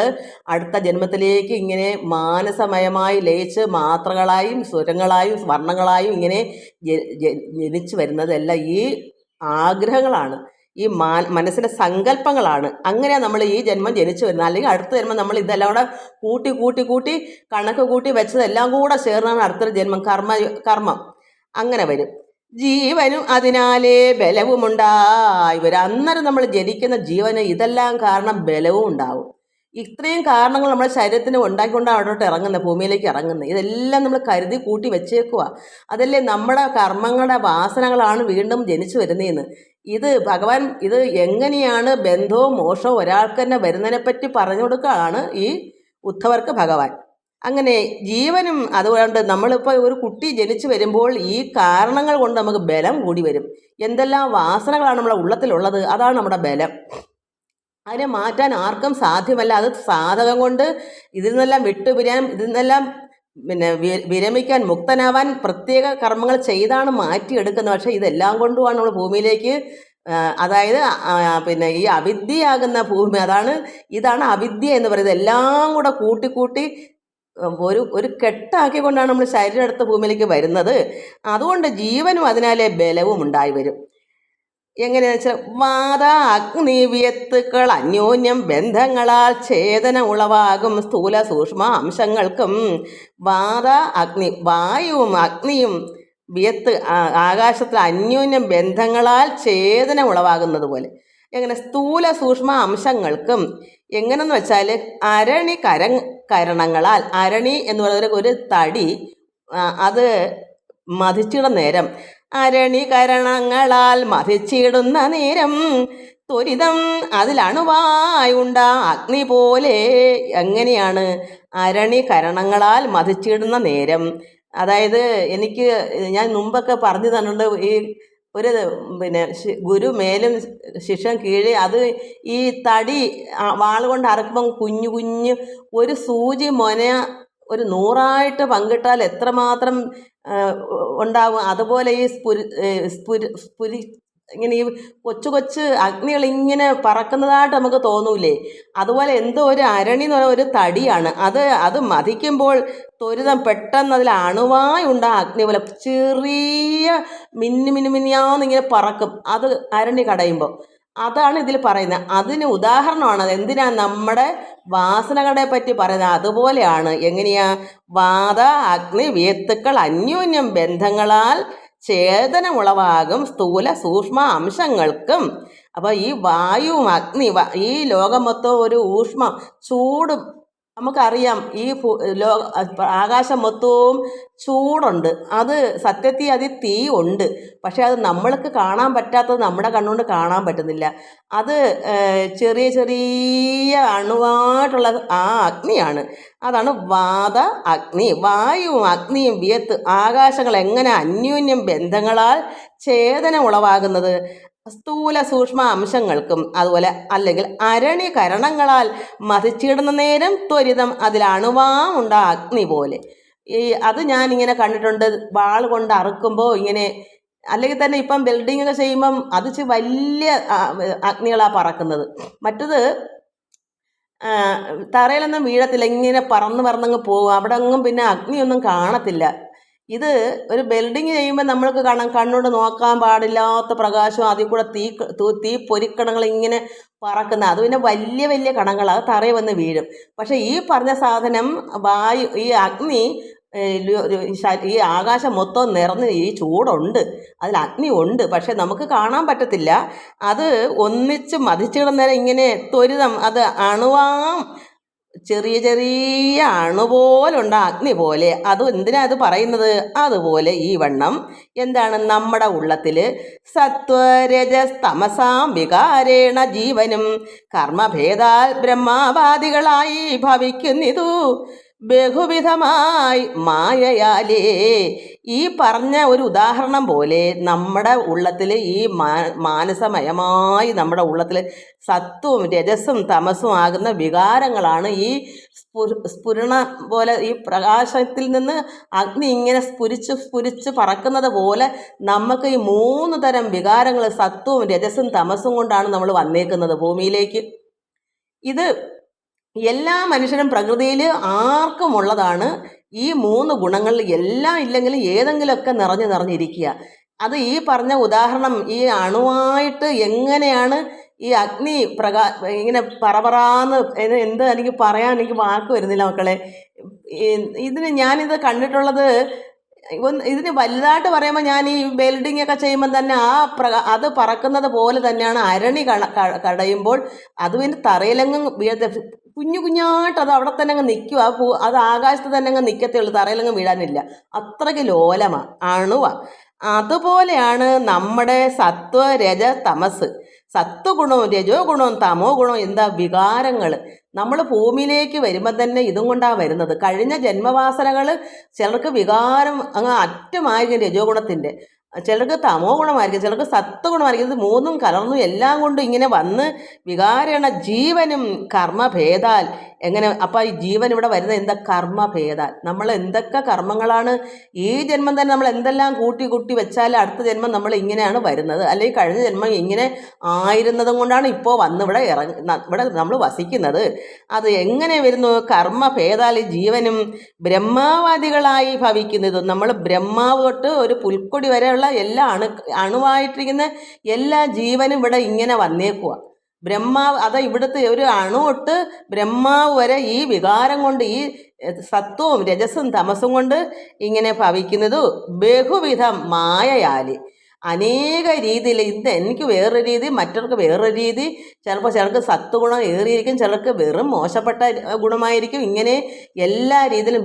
അടുത്ത ജന്മത്തിലേക്ക് ഇങ്ങനെ മാനസമയമായി ലയിച്ച് മാത്രകളായും സ്വരങ്ങളായും വർണ്ണങ്ങളായും ഇങ്ങനെ ജനിച്ചു വരുന്നതെല്ലാം ഈ ആഗ്രഹങ്ങളാണ്, ഈ മനസ്സിൻ്റെ സങ്കല്പങ്ങളാണ്. അങ്ങനെയാണ് നമ്മൾ ഈ ജന്മം ജനിച്ചു വരുന്നത്. അല്ലെങ്കിൽ അടുത്ത ജന്മം നമ്മൾ ഇതെല്ലാം കൂടെ കൂട്ടി കൂട്ടി കൂട്ടി കണക്ക് കൂട്ടി വെച്ചതെല്ലാം കൂടെ ചേർന്നാണ് അടുത്തൊരു ജന്മം കർമ്മം അങ്ങനെ വരും. ജീവനും അതിനാലേ ബലവുമുണ്ടായി വരും. അന്നേരം നമ്മൾ ജനിക്കുന്ന ജീവന് ഇതെല്ലാം കാരണം ബലവും ഉണ്ടാവും. ഇത്രയും കാരണങ്ങൾ നമ്മുടെ ശരീരത്തിന് ഉണ്ടാക്കിക്കൊണ്ടാണ് അവിടോട്ട് ഇറങ്ങുന്നത്, ഭൂമിയിലേക്ക് ഇറങ്ങുന്നത്. ഇതെല്ലാം നമ്മൾ കരുതി കൂട്ടി വെച്ചേക്കുക. അതല്ലേ നമ്മുടെ കർമ്മങ്ങളുടെ വാസനകളാണ് വീണ്ടും ജനിച്ചു വരുന്നതെന്ന്. ഇത് ഭഗവാൻ ഇത് എങ്ങനെയാണ് ബന്ധവും മോക്ഷവും ഒരാൾക്ക് തന്നെ വരുന്നതിനെപ്പറ്റി പറഞ്ഞു കൊടുക്കുകയാണ് ഈ ഉദ്ധവർക്ക് ഭഗവാൻ. അങ്ങനെ ജീവനും അതുകൊണ്ട് നമ്മളിപ്പോൾ ഒരു കുട്ടി ജനിച്ചു വരുമ്പോൾ ഈ കാരണങ്ങൾ കൊണ്ട് നമുക്ക് ബലം കൂടി വരും. എന്തെല്ലാം വാസനകളാണ് നമ്മുടെ ഉള്ളത്തിലുള്ളത്, അതാണ് നമ്മുടെ ബലം. അതിനെ മാറ്റാൻ ആർക്കും സാധ്യമല്ല. അത് സാധകം കൊണ്ട് ഇതിൽ നിന്നെല്ലാം വിട്ടുപിരിയാൻ, ഇതിൽ നിന്നെല്ലാം വിരമിക്കാൻ, മുക്തനാവാൻ പ്രത്യേക കർമ്മങ്ങൾ ചെയ്താണ് മാറ്റിയെടുക്കുന്നത്. പക്ഷേ ഇതെല്ലാം കൊണ്ടുമാണ് നമ്മൾ ഭൂമിയിലേക്ക്, അതായത് ഈ അവിദ്യയാകുന്ന ഭൂമി, ഇതാണ് അവിദ്യ എന്ന് പറയുന്നത്. എല്ലാം കൂടെ കൂട്ടിക്കൂട്ടി ഒരു കെട്ടാക്കിക്കൊണ്ടാണ് നമ്മൾ ശരീരം എടുത്ത ഭൂമിയിലേക്ക് വരുന്നത്. അതുകൊണ്ട് ജീവനും അതിനാലെ ബലവും ഉണ്ടായി വരും. എങ്ങനെയാണെന്ന് വെച്ചാൽ വാത അഗ്നി വിയത്തുക്കൾ അന്യോന്യം ബന്ധങ്ങളാൽ ഛേദന ഉളവാകും സ്ഥൂല സൂക്ഷ്മ അംശങ്ങൾക്കും. വാത അഗ്നി, വായുവും അഗ്നിയും വിയത്ത് ആകാശത്തിൽ അന്യോന്യം ബന്ധങ്ങളാൽ ഛേദന ഉളവാകുന്നത് പോലെ എങ്ങനെ സ്ഥൂല സൂക്ഷ്മ അംശങ്ങൾക്കും. എങ്ങനെയെന്ന് വെച്ചാൽ അരണി കരണങ്ങളാൽ, അരണി എന്ന് പറയുന്ന ഒരു തടി, അത് മതിച്ചിടുന്ന നേരം, അരണി കരണങ്ങളാൽ മതിച്ചിടുന്ന നേരം ത്വരിതം അതിലണുവായുണ്ട അഗ്നി പോലെ. എങ്ങനെയാണ് അരണി കരണങ്ങളാൽ മതിച്ചിടുന്ന നേരം, അതായത് ഞാൻ മുമ്പൊക്കെ പറഞ്ഞു തന്നിട്ടുണ്ട്, ഈ ഒരു ഗുരു മേലും ശിഷ്യൻ കീഴേ, അത് ഈ തടി വാളുകൊണ്ട് അറക്കുമ്പം കുഞ്ഞു കുഞ്ഞു ഒരു സൂചി മൊന ഒരു 100 പങ്കിട്ടാൽ എത്രമാത്രം ഉണ്ടാവും. അതുപോലെ ഈ സ്ഫുരി ഇങ്ങനെ ഈ കൊച്ചു കൊച്ചു അഗ്നികൾ ഇങ്ങനെ പറക്കുന്നതായിട്ട് നമുക്ക് തോന്നൂലേ. അതുപോലെ എന്തോ ഒരു അരണി എന്ന് പറയുന്ന ഒരു തടിയാണ്. അത് മതിക്കുമ്പോൾ ത്വരിതം പെട്ടെന്ന് അതിൽ അണുവായി ഉണ്ടാ അഗ്നി പോലെ ചെറിയ മിന്നിയാന്നിങ്ങനെ പറക്കും, അത് അരണി കടയുമ്പോൾ. അതാണ് ഇതിൽ പറയുന്നത്. അതിന് ഉദാഹരണമാണ്. എന്തിനാ നമ്മുടെ വാസനകളെ പറ്റി പറയുന്നത്. അതുപോലെയാണ്. എങ്ങനെയാ വാത അഗ്നി വിയത്തുക്കൾ അന്യോന്യം ബന്ധങ്ങളാൽ ഛേദന ഉളവാകും സ്ഥൂല സൂക്ഷ്മ അംശങ്ങൾക്കും. അപ്പോൾ ഈ വായുവും അഗ്നി, ഈ ലോകം മൊത്തം ഒരു ഊഷ്മം ചൂട് നമുക്കറിയാം. ഈ ആകാശം മൊത്തവും ചൂടുണ്ട്. അത് സത്യത്തിൽ അതിൽ തീ ഉണ്ട്, പക്ഷേ അത് നമ്മൾക്ക് കാണാൻ പറ്റാത്തത് നമ്മുടെ കണ്ണുകൊണ്ട് കാണാൻ പറ്റുന്നില്ല. അത് ചെറിയ ചെറിയ അണുവായിട്ടുള്ള ആ അഗ്നിയാണ്. അതാണ് വാത അഗ്നി. വായുവും അഗ്നിയും വിയത്ത് ആകാശങ്ങൾ എങ്ങനെ അന്യോന്യം ബന്ധങ്ങളാൽ ഛേദന ഉളവാകുന്നത് സ്ഥൂല സൂക്ഷ്മ അംശങ്ങൾക്കും. അതുപോലെ അല്ലെങ്കിൽ അരണി കരണങ്ങളാൽ മതിച്ചിടുന്ന നേരം ത്വരിതം അതിൽ അണുവാമുണ്ട അഗ്നി പോലെ. അത് ഞാനിങ്ങനെ കണ്ടിട്ടുണ്ട്. വാൾ കൊണ്ട് അറുക്കുമ്പോൾ ഇങ്ങനെ, അല്ലെങ്കിൽ തന്നെ ഇപ്പം ബിൽഡിംഗ് ഒക്കെ ചെയ്യുമ്പം അത് വലിയ അഗ്നികളാണ് പറക്കുന്നത്. മറ്റത് തറയിലൊന്നും വീഴത്തില്ല, ഇങ്ങനെ പറന്നങ്ങ് പോകും. അവിടെ ഒന്നും പിന്നെ അഗ്നിയൊന്നും കാണത്തില്ല. ഇത് ഒരു വെൽഡിങ് ചെയ്യുമ്പോൾ നമ്മൾക്ക് കാണാം കണ്ണോട് നോക്കാൻ പാടില്ലാത്ത പ്രകാശം, അതിൽ കൂടെ തീ പൊരിക്കണങ്ങൾ ഇങ്ങനെ പറക്കുന്ന, അത് പിന്നെ വലിയ വലിയ കണങ്ങൾ, അത് തറയിൽ വന്ന് വീഴും. പക്ഷേ ഈ പറഞ്ഞ സാധനം വായു, ഈ അഗ്നി, ഈ ആകാശം മൊത്തം നിറഞ്ഞ് ഈ ചൂടുണ്ട്, അതിൽ അഗ്നി ഉണ്ട്, പക്ഷെ നമുക്ക് കാണാൻ പറ്റത്തില്ല. അത് ഒന്നിച്ച് മതിച്ചിടുന്നേരം ഇങ്ങനെ ത്വരിതം അത് അണുവാം, ചെറിയ ചെറിയ അണുപോലുണ്ട് അഗ്നി പോലെ. അത് എന്തിനാ അത് പറയുന്നത്? അതുപോലെ ഈ വണ്ണം എന്താണ് നമ്മുടെ ഉള്ളത്തിൽ സത്വരജസ്തമസാം വികാരേണ ജീവനും കർമ്മഭേദാൽ ബ്രഹ്മാവാദികളായി ഭവിക്കുന്നിതു ബഹുവിധമായി മായയാലേ. ഈ പറഞ്ഞ ഒരു ഉദാഹരണം പോലെ നമ്മുടെ ഉള്ളത്തിൽ ഈ മാനസമയമായി നമ്മുടെ ഉള്ളത്തിൽ സത്വവും രജസ്സും തമസും ആകുന്ന വികാരങ്ങളാണ് ഈ സ്ഫുരണ പോലെ, ഈ പ്രകാശത്തിൽ നിന്ന് അഗ്നി ഇങ്ങനെ സ്ഫുരിച്ച് പറക്കുന്നത് പോലെ നമുക്ക് ഈ 3 തരം വികാരങ്ങൾ സത്വവും രജസ്സും തമസും കൊണ്ടാണ് നമ്മൾ വന്നേക്കുന്നത് ഭൂമിയിലേക്ക്. ഇത് എല്ലാ മനുഷ്യരും പ്രകൃതിയിൽ ആർക്കും ഉള്ളതാണ്. ഈ 3 ഗുണങ്ങളിൽ എല്ലാം ഇല്ലെങ്കിലും ഏതെങ്കിലുമൊക്കെ നിറഞ്ഞിരിക്കുക. അത് ഈ പറഞ്ഞ ഉദാഹരണം ഈ അണുവായിട്ട് എങ്ങനെയാണ് ഈ അഗ്നി ഇങ്ങനെ പറപറാന്ന്, എന്ത് എനിക്ക് പറയാൻ എനിക്ക് വാക്ക് വരുന്നില്ല മക്കളെ. ഞാനിത് കണ്ടിട്ടുള്ളത്, ഇതിന് വലുതായിട്ട് പറയുമ്പോൾ ഞാൻ ഈ വെൽഡിങ് ഒക്കെ ചെയ്യുമ്പോൾ തന്നെ അത് പറക്കുന്നത് പോലെ തന്നെയാണ് അരണി കടയുമ്പോൾ അത് പിന്നെ തറയിലെങ്ങും കുഞ്ഞായിട്ട് അത് അവിടെ തന്നെ അങ്ങ് നിൽക്കുക. അത് ആകാശത്ത് തന്നെ അങ്ങ് നിൽക്കത്തേ ഉള്ളൂ, തറയിലെങ്ങും വീഴാനില്ല. അത്രയ്ക്ക് ലോലമാണ്, അണുവാണ്. അതുപോലെയാണ് നമ്മുടെ സത്വ രജ തമസ്. സത്വഗുണവും രജോ ഗുണവും തമോ ഗുണവും എന്താ വികാരങ്ങൾ. നമ്മൾ ഭൂമിയിലേക്ക് വരുമ്പോൾ തന്നെ ഇതും കൊണ്ടാണ് വരുന്നത്. കഴിഞ്ഞ ജന്മവാസനകൾ ചിലർക്ക് വികാരം അങ്ങ് അറ്റമായിരിക്കും രജോ ഗുണത്തിൻ്റെ, ചിലർക്ക് തമോ ഗുണമായിരിക്കും, ചിലർക്ക് സത്വഗുണമായിരിക്കും. ഇത് 3ഉം കലർന്നു എല്ലാം കൊണ്ടും ഇങ്ങനെ വന്ന് വികാരേണ ജീവനും കർമ്മഭേദാൽ. എങ്ങനെ അപ്പം ഈ ജീവൻ ഇവിടെ വരുന്നത് എന്താ? കർമ്മഭേദാൽ. നമ്മൾ എന്തൊക്കെ കർമ്മങ്ങളാണ് ഈ ജന്മം തന്നെ നമ്മൾ എന്തെല്ലാം കൂട്ടി വെച്ചാൽ അടുത്ത ജന്മം നമ്മൾ ഇങ്ങനെയാണ് വരുന്നത്, അല്ലെങ്കിൽ കഴിഞ്ഞ ജന്മം ഇങ്ങനെ ആയിരുന്നതും കൊണ്ടാണ് ഇപ്പോൾ വന്ന് ഇവിടെ നമ്മൾ വസിക്കുന്നത്. അത് എങ്ങനെ വരുന്നു? കർമ്മഭേദാൽ ഈ ജീവനും ബ്രഹ്മാവാദികളായി ഭവിക്കുന്നത്. നമ്മൾ ബ്രഹ്മാവ് തൊട്ട് ഒരു പുൽക്കൊടി വരെയുള്ള എല്ലാ അണുവായിട്ടിരിക്കുന്ന എല്ലാ ജീവനും ഇവിടെ ഇങ്ങനെ വന്നേക്കുക. ബ്രഹ്മാവ് ഇവിടുത്തെ ഒരു അണു തൊട്ട് ബ്രഹ്മാവ് വരെ ഈ വികാരം കൊണ്ട്, ഈ സത്വവും രജസ്സും തമസും കൊണ്ട് ഇങ്ങനെ ഭവിക്കുന്നത് ബഹുവിധം മായയാല്. അനേക രീതിയിൽ. എനിക്ക് വേറൊരു രീതി, മറ്റവർക്ക് വേറൊരു രീതി. ചിലർക്ക് സത്വഗുണം ഏറിയിരിക്കും, ചിലർക്ക് വെറും മോശപ്പെട്ട ഗുണമായിരിക്കും. ഇങ്ങനെ എല്ലാ രീതിയിലും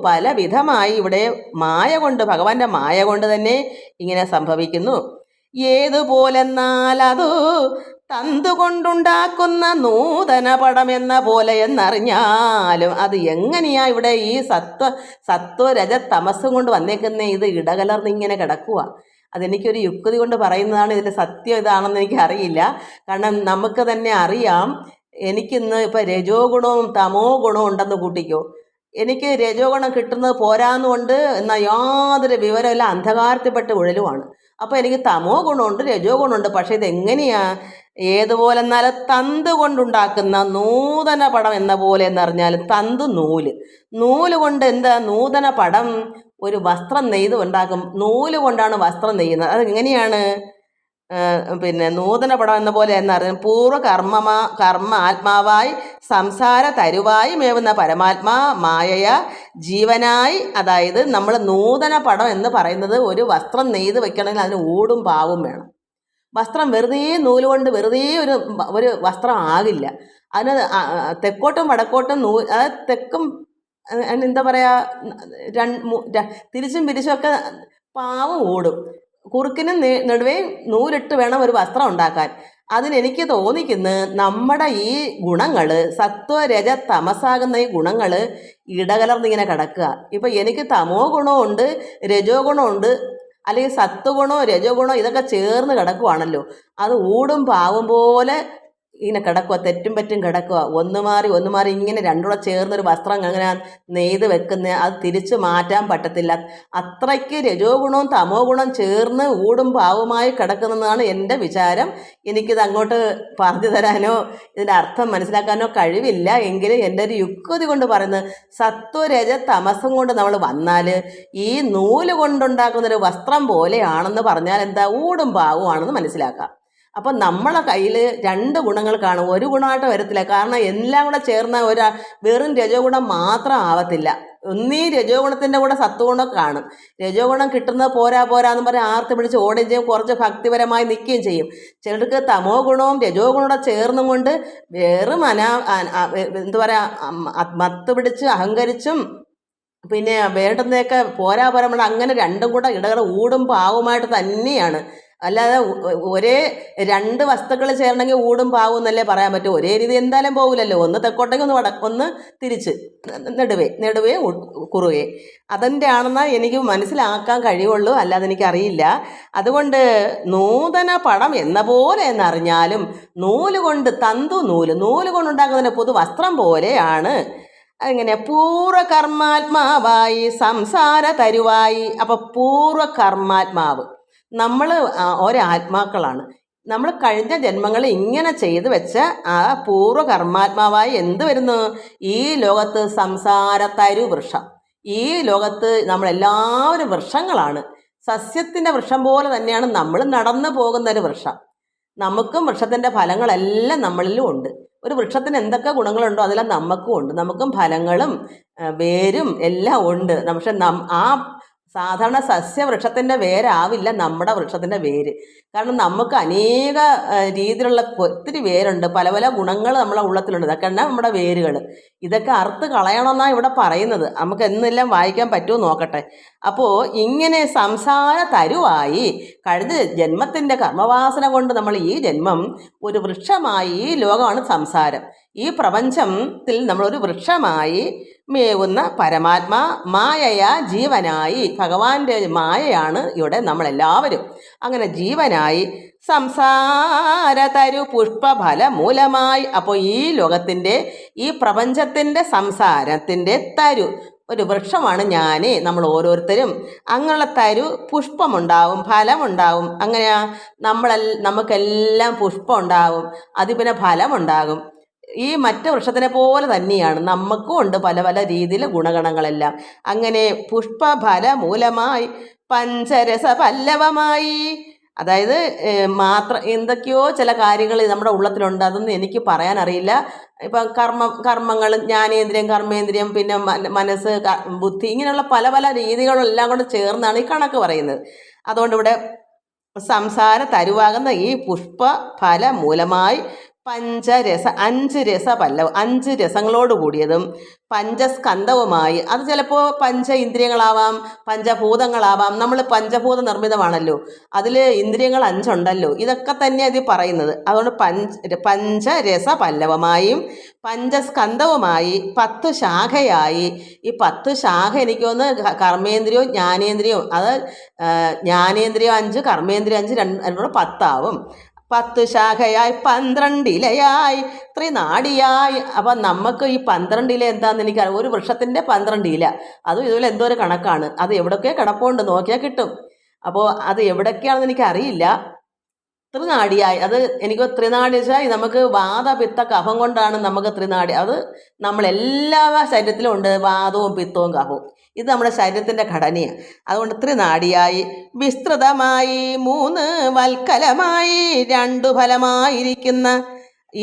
പല വിധമായി ഇവിടെ മായ കൊണ്ട്, ഭഗവാന്റെ മായ കൊണ്ട് തന്നെ ഇങ്ങനെ സംഭവിക്കുന്നു. ഏതുപോലെന്നാൽ അത് തന്തുകൊണ്ടുണ്ടാക്കുന്ന നൂതന പടം എന്ന പോലെ എന്നറിഞ്ഞാലും അത് എങ്ങനെയാ ഇവിടെ ഈ സത്വ രജ തമസ്സും കൊണ്ട് വന്നേക്കുന്ന ഇത് ഇടകലർന്നിങ്ങനെ കിടക്കുക. അതെനിക്കൊരു യുക്തി കൊണ്ട് പറയുന്നതാണ്. ഇതിൻ്റെ സത്യം ഇതാണെന്ന് എനിക്കറിയില്ല. കാരണം നമുക്ക് തന്നെ അറിയാം, എനിക്കിന്ന് ഇപ്പം രജോ ഗുണവും തമോ ഗുണവും ഉണ്ടെന്ന് കൂട്ടിക്കോ. എനിക്ക് രജോ ഗുണം കിട്ടുന്നത് പോരാന്നുകൊണ്ട് എന്നാൽ യാതൊരു വിവരമില്ല, അന്ധകാരത്തിൽപ്പെട്ട് ഉഴലുമാണ്. അപ്പോൾ എനിക്ക് തമോ ഗുണമുണ്ട്, രജോ ഗുണമുണ്ട്. പക്ഷേ ഇതെങ്ങനെയാ? ഏതുപോലെ എന്നാലും തന്ത് കൊണ്ടുണ്ടാക്കുന്ന നൂതന പടം എന്ന പോലെ എന്നറിഞ്ഞാൽ തന്ത് നൂല് കൊണ്ട് എന്താ നൂതന പടം? ഒരു വസ്ത്രം നെയ്ത് ഉണ്ടാക്കും. നൂല് കൊണ്ടാണ് വസ്ത്രം നെയ്യുന്നത്. അത് എങ്ങനെയാണ്? നൂതന പടം എന്ന പോലെ എന്നറിയാം. കർമ്മ ആത്മാവായി സംസാര തരുവായി മേവുന്ന പരമാത്മാ മായയ ജീവനായി. അതായത് നമ്മൾ നൂതന പടം എന്ന് പറയുന്നത് ഒരു വസ്ത്രം നെയ്ത് വെക്കണമെങ്കിൽ അതിന് ഊടും പാവും വേണം. വസ്ത്രം വെറുതെ നൂല് കൊണ്ട് വെറുതെ ഒരു വസ്ത്രം ആകില്ല. അതിന് തെക്കോട്ടും വടക്കോട്ടും അതായത് തെക്കും എന്താ പറയുക, തിരിച്ചും പിരിച്ചുമൊക്കെ പാവും ഓടും. കുറുക്കിനും നെടുവേ നൂലിട്ട് വേണം ഒരു വസ്ത്രം ഉണ്ടാക്കാൻ. അതിനെനിക്ക് തോന്നിക്കുന്നത് നമ്മുടെ ഈ ഗുണങ്ങൾ, സത്വരജ തമസാകുന്ന ഈ ഗുണങ്ങൾ ഇടകലർന്നിങ്ങനെ കിടക്കുക. ഇപ്പം എനിക്ക് തമോ ഗുണമുണ്ട്, രജോ ഗുണമുണ്ട്, അല്ലെങ്കിൽ സത്വഗുണോ രജോ ഗുണോ ഇതൊക്കെ ചേർന്ന് കിടക്കുവാണല്ലോ. അത് ഊടും പാവും പോലെ ഇങ്ങനെ കിടക്കുക, തെറ്റും പറ്റും കിടക്കുക, ഒന്ന് മാറി ഇങ്ങനെ രണ്ടുകൂടെ ചേർന്നൊരു വസ്ത്രം അങ്ങനെ നെയ്ത് വെക്കുന്ന അത് തിരിച്ച് മാറ്റാൻ പറ്റത്തില്ല. അത്രയ്ക്ക് രജോ ഗുണവും തമോ ഗുണം ചേർന്ന് ഊടും പാവുമായി കിടക്കുന്നതാണ് എൻ്റെ വിചാരം. എനിക്കിത് അങ്ങോട്ട് പറഞ്ഞു തരാനോ ഇതിൻ്റെ അർത്ഥം മനസ്സിലാക്കാനോ കഴിവില്ല. എങ്കിലും എൻ്റെ ഒരു യുക്തി കൊണ്ട് പറയുന്നത്, സത്വരജ തമസം കൊണ്ട് നമ്മൾ വന്നാൽ ഈ നൂല് കൊണ്ടുണ്ടാക്കുന്നൊരു വസ്ത്രം പോലെയാണെന്ന് പറഞ്ഞാൽ എന്താ, ഊടും പാവുമാണെന്ന് മനസ്സിലാക്കാം. അപ്പം നമ്മളെ കയ്യിൽ രണ്ട് ഗുണങ്ങൾ കാണും. ഒരു ഗുണമായിട്ട് വരത്തില്ല. കാരണം എല്ലാം കൂടെ ചേർന്ന വെറും രജോ ഗുണം മാത്രം ആവത്തില്ല. ഒന്നീ രജോ ഗുണത്തിൻ്റെ കൂടെ സത്വഗുണം കാണും. രജോ ഗുണം കിട്ടുന്നത് പോരാന്ന് പറഞ്ഞ് ആർത്തി പിടിച്ച് ഓടുകയും ചെയ്യും, കുറച്ച് ഭക്തിപരമായി നിൽക്കുകയും ചെയ്യും. ചിലർക്ക് തമോ ഗുണവും രജോ ഗുണവും ചേർന്നും കൊണ്ട് വെറും എന്താ പറയുക, മത്ത് പിടിച്ച് അഹങ്കരിച്ചും പിന്നെ വേണ്ടുന്നതൊക്കെ പോരാ അങ്ങനെ രണ്ടും കൂടെ ഇടകളെ ഊടും പാവുമായിട്ട് തന്നെയാണ്. അല്ലാതെ ഒരേ രണ്ട് വസ്തുക്കൾ ചേരണമെങ്കിൽ ഊടും പാവും എന്നല്ലേ പറയാൻ പറ്റും. ഒരേ രീതി എന്തായാലും പോകില്ലല്ലോ. ഒന്ന് തെക്കോട്ടേക്ക് ഒന്ന് തിരിച്ച് നെടുവേ കുറുകെ അതിൻ്റെ ആണെന്ന് എനിക്ക് മനസ്സിലാക്കാൻ കഴിയുള്ളൂ, അല്ലാതെ എനിക്കറിയില്ല. അതുകൊണ്ട് നൂതന പടം എന്ന പോലെ എന്നറിഞ്ഞാലും നൂല് കൊണ്ട് നൂല് കൊണ്ടുണ്ടാക്കുന്നതിന് പുതു വസ്ത്രം പോലെയാണ്. അങ്ങനെ പൂർവകർമാത്മാവായി സംസാര തരുവായി. അപ്പോൾ പൂർവകർമാത്മാവ് നമ്മൾ ഒരാത്മാക്കളാണ്. നമ്മൾ കഴിഞ്ഞ ജന്മങ്ങൾ ഇങ്ങനെ ചെയ്തു വെച്ച ആ പൂർവകർമാത്മാവായി എന്ത് വരുന്നു, ഈ ലോകത്ത് സംസാര തരു വൃക്ഷം. ഈ ലോകത്ത് നമ്മളെല്ലാവരും വൃക്ഷങ്ങളാണ്. സസ്യത്തിൻ്റെ വൃക്ഷം പോലെ തന്നെയാണ് നമ്മൾ നടന്നു പോകുന്നൊരു വൃക്ഷം. നമുക്കും വൃക്ഷത്തിൻ്റെ ഫലങ്ങളെല്ലാം നമ്മളിലും ഉണ്ട്. ഒരു വൃക്ഷത്തിന് എന്തൊക്കെ ഗുണങ്ങളുണ്ടോ അതെല്ലാം നമുക്കും ഉണ്ട്. നമുക്കും ഫലങ്ങളും വേരും എല്ലാം ഉണ്ട്. പക്ഷെ ആ സാധാരണ സസ്യവൃക്ഷത്തിൻ്റെ വേരാവില്ല നമ്മുടെ വൃക്ഷത്തിൻ്റെ വേര്. കാരണം നമുക്ക് അനേക രീതിയിലുള്ള ഒത്തിരി വേരുണ്ട്, പല പല ഗുണങ്ങൾ നമ്മളെ ഉള്ളത്തിലുണ്ട്. ഇതൊക്കെയാണ് നമ്മുടെ വേരുകൾ. ഇതൊക്കെ അറുത്ത് കളയണമെന്നാണ് ഇവിടെ പറയുന്നത്. നമുക്ക് എന്നെല്ലാം വായിക്കാൻ പറ്റുമോ നോക്കട്ടെ. അപ്പോൾ ഇങ്ങനെ സംസാര തരുവായി കഴിഞ്ഞ ജന്മത്തിൻ്റെ കർമ്മവാസന കൊണ്ട് നമ്മൾ ഈ ജന്മം ഒരു വൃക്ഷമായി, ഈ ലോകമാണ് സംസാരം. ഈ പ്രപഞ്ചത്തിൽ നമ്മളൊരു വൃക്ഷമായി മേവുന്ന പരമാത്മാ മായയ ജീവനായി, ഭഗവാന്റെ മായയാണ് ഇവിടെ നമ്മളെല്ലാവരും. അങ്ങനെ ജീവനായി സംസാര തരു പുഷ്പഫല മൂലമായി. അപ്പോൾ ഈ ലോകത്തിൻ്റെ ഈ പ്രപഞ്ചത്തിൻ്റെ സംസാരത്തിൻ്റെ തരു ഒരു വൃക്ഷമാണ് ഞാൻ, നമ്മൾ ഓരോരുത്തരും. അങ്ങനെയുള്ള തരു പുഷ്പമുണ്ടാവും, ഫലമുണ്ടാവും. അങ്ങനെയാ നമുക്കെല്ലാം പുഷ്പം ഉണ്ടാവും, അത് പിന്നെ ഫലമുണ്ടാകും. ഈ മറ്റ് വൃക്ഷത്തിനെ പോലെ തന്നെയാണ് നമുക്കും ഉണ്ട് പല പല രീതിയിലെ ഗുണഗണങ്ങളെല്ലാം. അങ്ങനെ പുഷ്പഫല മൂലമായി പഞ്ചരസ പല്ലവമായി. അതായത് എന്തൊക്കെയോ ചില കാര്യങ്ങൾ നമ്മുടെ ഉള്ളത്തിലുണ്ട്, അതൊന്നും എനിക്ക് പറയാൻ അറിയില്ല. ഇപ്പം കർമ്മങ്ങൾ, ജ്ഞാനേന്ദ്രിയം, കർമ്മേന്ദ്രിയം, പിന്നെ മനസ്സ്, ബുദ്ധി, ഇങ്ങനെയുള്ള പല പല രീതികളെല്ലാം കൂടെ ചേർന്നാണ് ഈ കണക്ക് പറയുന്നത്. അതുകൊണ്ട് ഇവിടെ സംസാര തരുവാകുന്ന ഈ പുഷ്പഫല മൂലമായി പഞ്ചരസ 5 രസപല്ലവം, 5 രസങ്ങളോട് കൂടിയതും പഞ്ചസ്കന്ധവുമായി. അത് ചിലപ്പോൾ പഞ്ച ഇന്ദ്രിയങ്ങളാവാം, പഞ്ചഭൂതങ്ങളാവാം. നമ്മൾ പഞ്ചഭൂത നിർമ്മിതമാണല്ലോ, അതിൽ ഇന്ദ്രിയങ്ങൾ 5 ഉണ്ടല്ലോ. ഇതൊക്കെ തന്നെ അത് പറയുന്നത്. അതുകൊണ്ട് പഞ്ചരസ പല്ലവമായും പഞ്ചസ്കന്ധവുമായി 10 ശാഖയായി. ഈ 10 ശാഖ എനിക്ക് തോന്നുന്നു കർമ്മേന്ദ്രിയവും ജ്ഞാനേന്ദ്രിയവും, അത് ജ്ഞാനേന്ദ്രിയം 5, കർമ്മേന്ദ്രിയം 5, രണ്ടും 10 ആവും. 10 ശാഖയായി 12 ഇലയായി ത്രിനാടിയായി. അപ്പം നമുക്ക് ഈ 12 ഇല എന്താണെന്ന് എനിക്കറിയാം. ഒരു വൃക്ഷത്തിൻ്റെ 12 ഇല, അതും ഇതുപോലെ എന്തോ ഒരു കണക്കാണ്. അത് എവിടെയൊക്കെ കിടപ്പുണ്ട്, നോക്കിയാൽ കിട്ടും. അപ്പോൾ അത് എവിടെയൊക്കെയാണെന്ന് എനിക്കറിയില്ല. ത്രിനാടിയായി, അത് എനിക്ക് ത്രിനാടി വെച്ചാൽ നമുക്ക് വാദപിത്ത കഫം കൊണ്ടാണ് നമുക്ക് ത്രിനാടി. അത് നമ്മളെല്ലാ ശരീരത്തിലും ഉണ്ട്, വാദവും പിത്തവും കഫവും. ഇത് നമ്മുടെ ശരീരത്തിൻ്റെ ഘടനയാണ്. അതുകൊണ്ട് ത്രിനാടിയായി വിസ്തൃതമായി 3 വൽക്കലമായി 2 ഫലമായിരിക്കുന്ന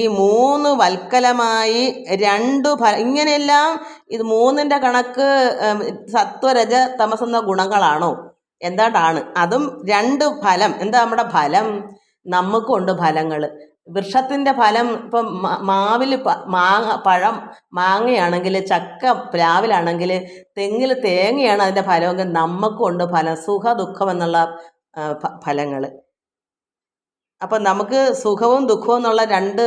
ഈ 3 വൽക്കലമായി 2 ഇങ്ങനെയെല്ലാം ഇത് 3ൻ്റെ കണക്ക് സത്വരജ തമസെന്ന ഗുണങ്ങളാണോ എന്താണ്ടാണ്. അതും 2 ഫലം. എന്താ നമ്മുടെ ഫലം? നമുക്കുണ്ട് ഫലങ്ങൾ. വൃക്ഷത്തിൻ്റെ ഫലം ഇപ്പം മാവിൽ മാങ്ങയാണെങ്കിൽ, ചക്ക പ്ലാവിലാണെങ്കിൽ, തെങ്ങിൽ തേങ്ങയാണ് അതിൻ്റെ ഫലമെങ്കിൽ നമുക്കുണ്ട് ഫലം, സുഖ ദുഃഖം എന്നുള്ള ഫലങ്ങൾ. അപ്പം നമുക്ക് സുഖവും ദുഃഖവും എന്നുള്ള 2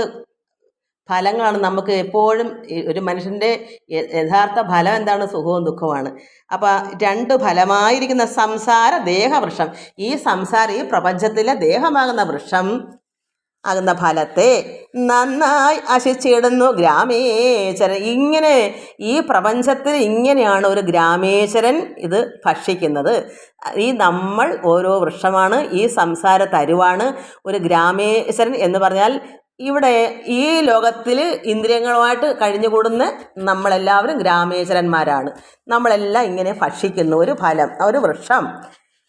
ഫലങ്ങളാണ് നമുക്ക് എപ്പോഴും. ഒരു മനുഷ്യൻ്റെ യഥാർത്ഥ ഫലം എന്താണ്? സുഖവും ദുഃഖവുമാണ്. അപ്പോൾ 2 ഫലമായിരിക്കുന്ന സംസാര ദേഹവൃക്ഷം, ഈ പ്രപഞ്ചത്തിലെ ദേഹമാകുന്ന വൃക്ഷം ആകുന്ന ഫലത്തെ നന്നായി ആശിച്ചിടുന്നു ഗ്രാമേശ്വരൻ. ഇങ്ങനെ ഈ പ്രപഞ്ചത്തിൽ ഇങ്ങനെയാണ് ഒരു ഗ്രാമേശ്വരൻ ഇത് ഭക്ഷിക്കുന്നത്. ഈ നമ്മൾ ഓരോ വൃക്ഷമാണ്, ഈ സംസാര തരുവാണ് ഒരു ഗ്രാമേശ്വരൻ എന്ന് പറഞ്ഞാൽ. ഇവിടെ ഈ ലോകത്തിൽ ഇന്ദ്രിയങ്ങളുമായിട്ട് കഴിഞ്ഞുകൂടുന്ന നമ്മളെല്ലാവരും ഗ്രാമേശ്വരന്മാരാണ്. നമ്മളെല്ലാം ഇങ്ങനെ ഭക്ഷിക്കുന്നു ഒരു ഫലം, ഒരു വൃക്ഷം.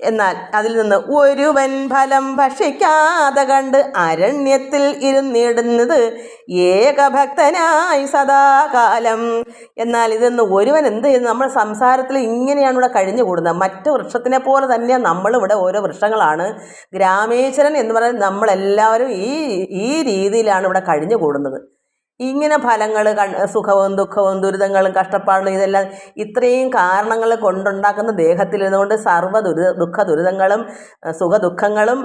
എന്നാൽ അതിൽ നിന്ന് ഒരുവൻ ഫലം ഭക്ഷിക്കാതെ കണ്ട് അരണ്യത്തിൽ ഇരുന്നിടുന്നത് ഏകഭക്തനായി സദാകാലം. എന്നാൽ ഇതൊന്ന് ഒരുവൻ എന്ത് ചെയ്യുന്നു? നമ്മൾ സംസാരത്തിൽ ഇങ്ങനെയാണ് ഇവിടെ കഴിഞ്ഞു കൂടുന്നത്. മറ്റു വൃക്ഷത്തിനെ പോലെ തന്നെ നമ്മളിവിടെ ഓരോ വൃക്ഷങ്ങളാണ്. ഗ്രാമേശ്വരൻ എന്ന് പറയുന്നത് നമ്മളെല്ലാവരും ഈ രീതിയിലാണ് ഇവിടെ കഴിഞ്ഞു കൂടുന്നത്. ഇങ്ങനെ ഫലങ്ങൾ, സുഖവും ദുഃഖവും ദുരിതങ്ങളും കഷ്ടപ്പാടും ഇതെല്ലാം ഇത്രയും കാരണങ്ങൾ കൊണ്ടുണ്ടാക്കുന്ന ദേഹത്തിലിരുന്നുകൊണ്ട് സർവ്വ ദുഃഖ ദുരിതങ്ങളും സുഖദുഃഖങ്ങളും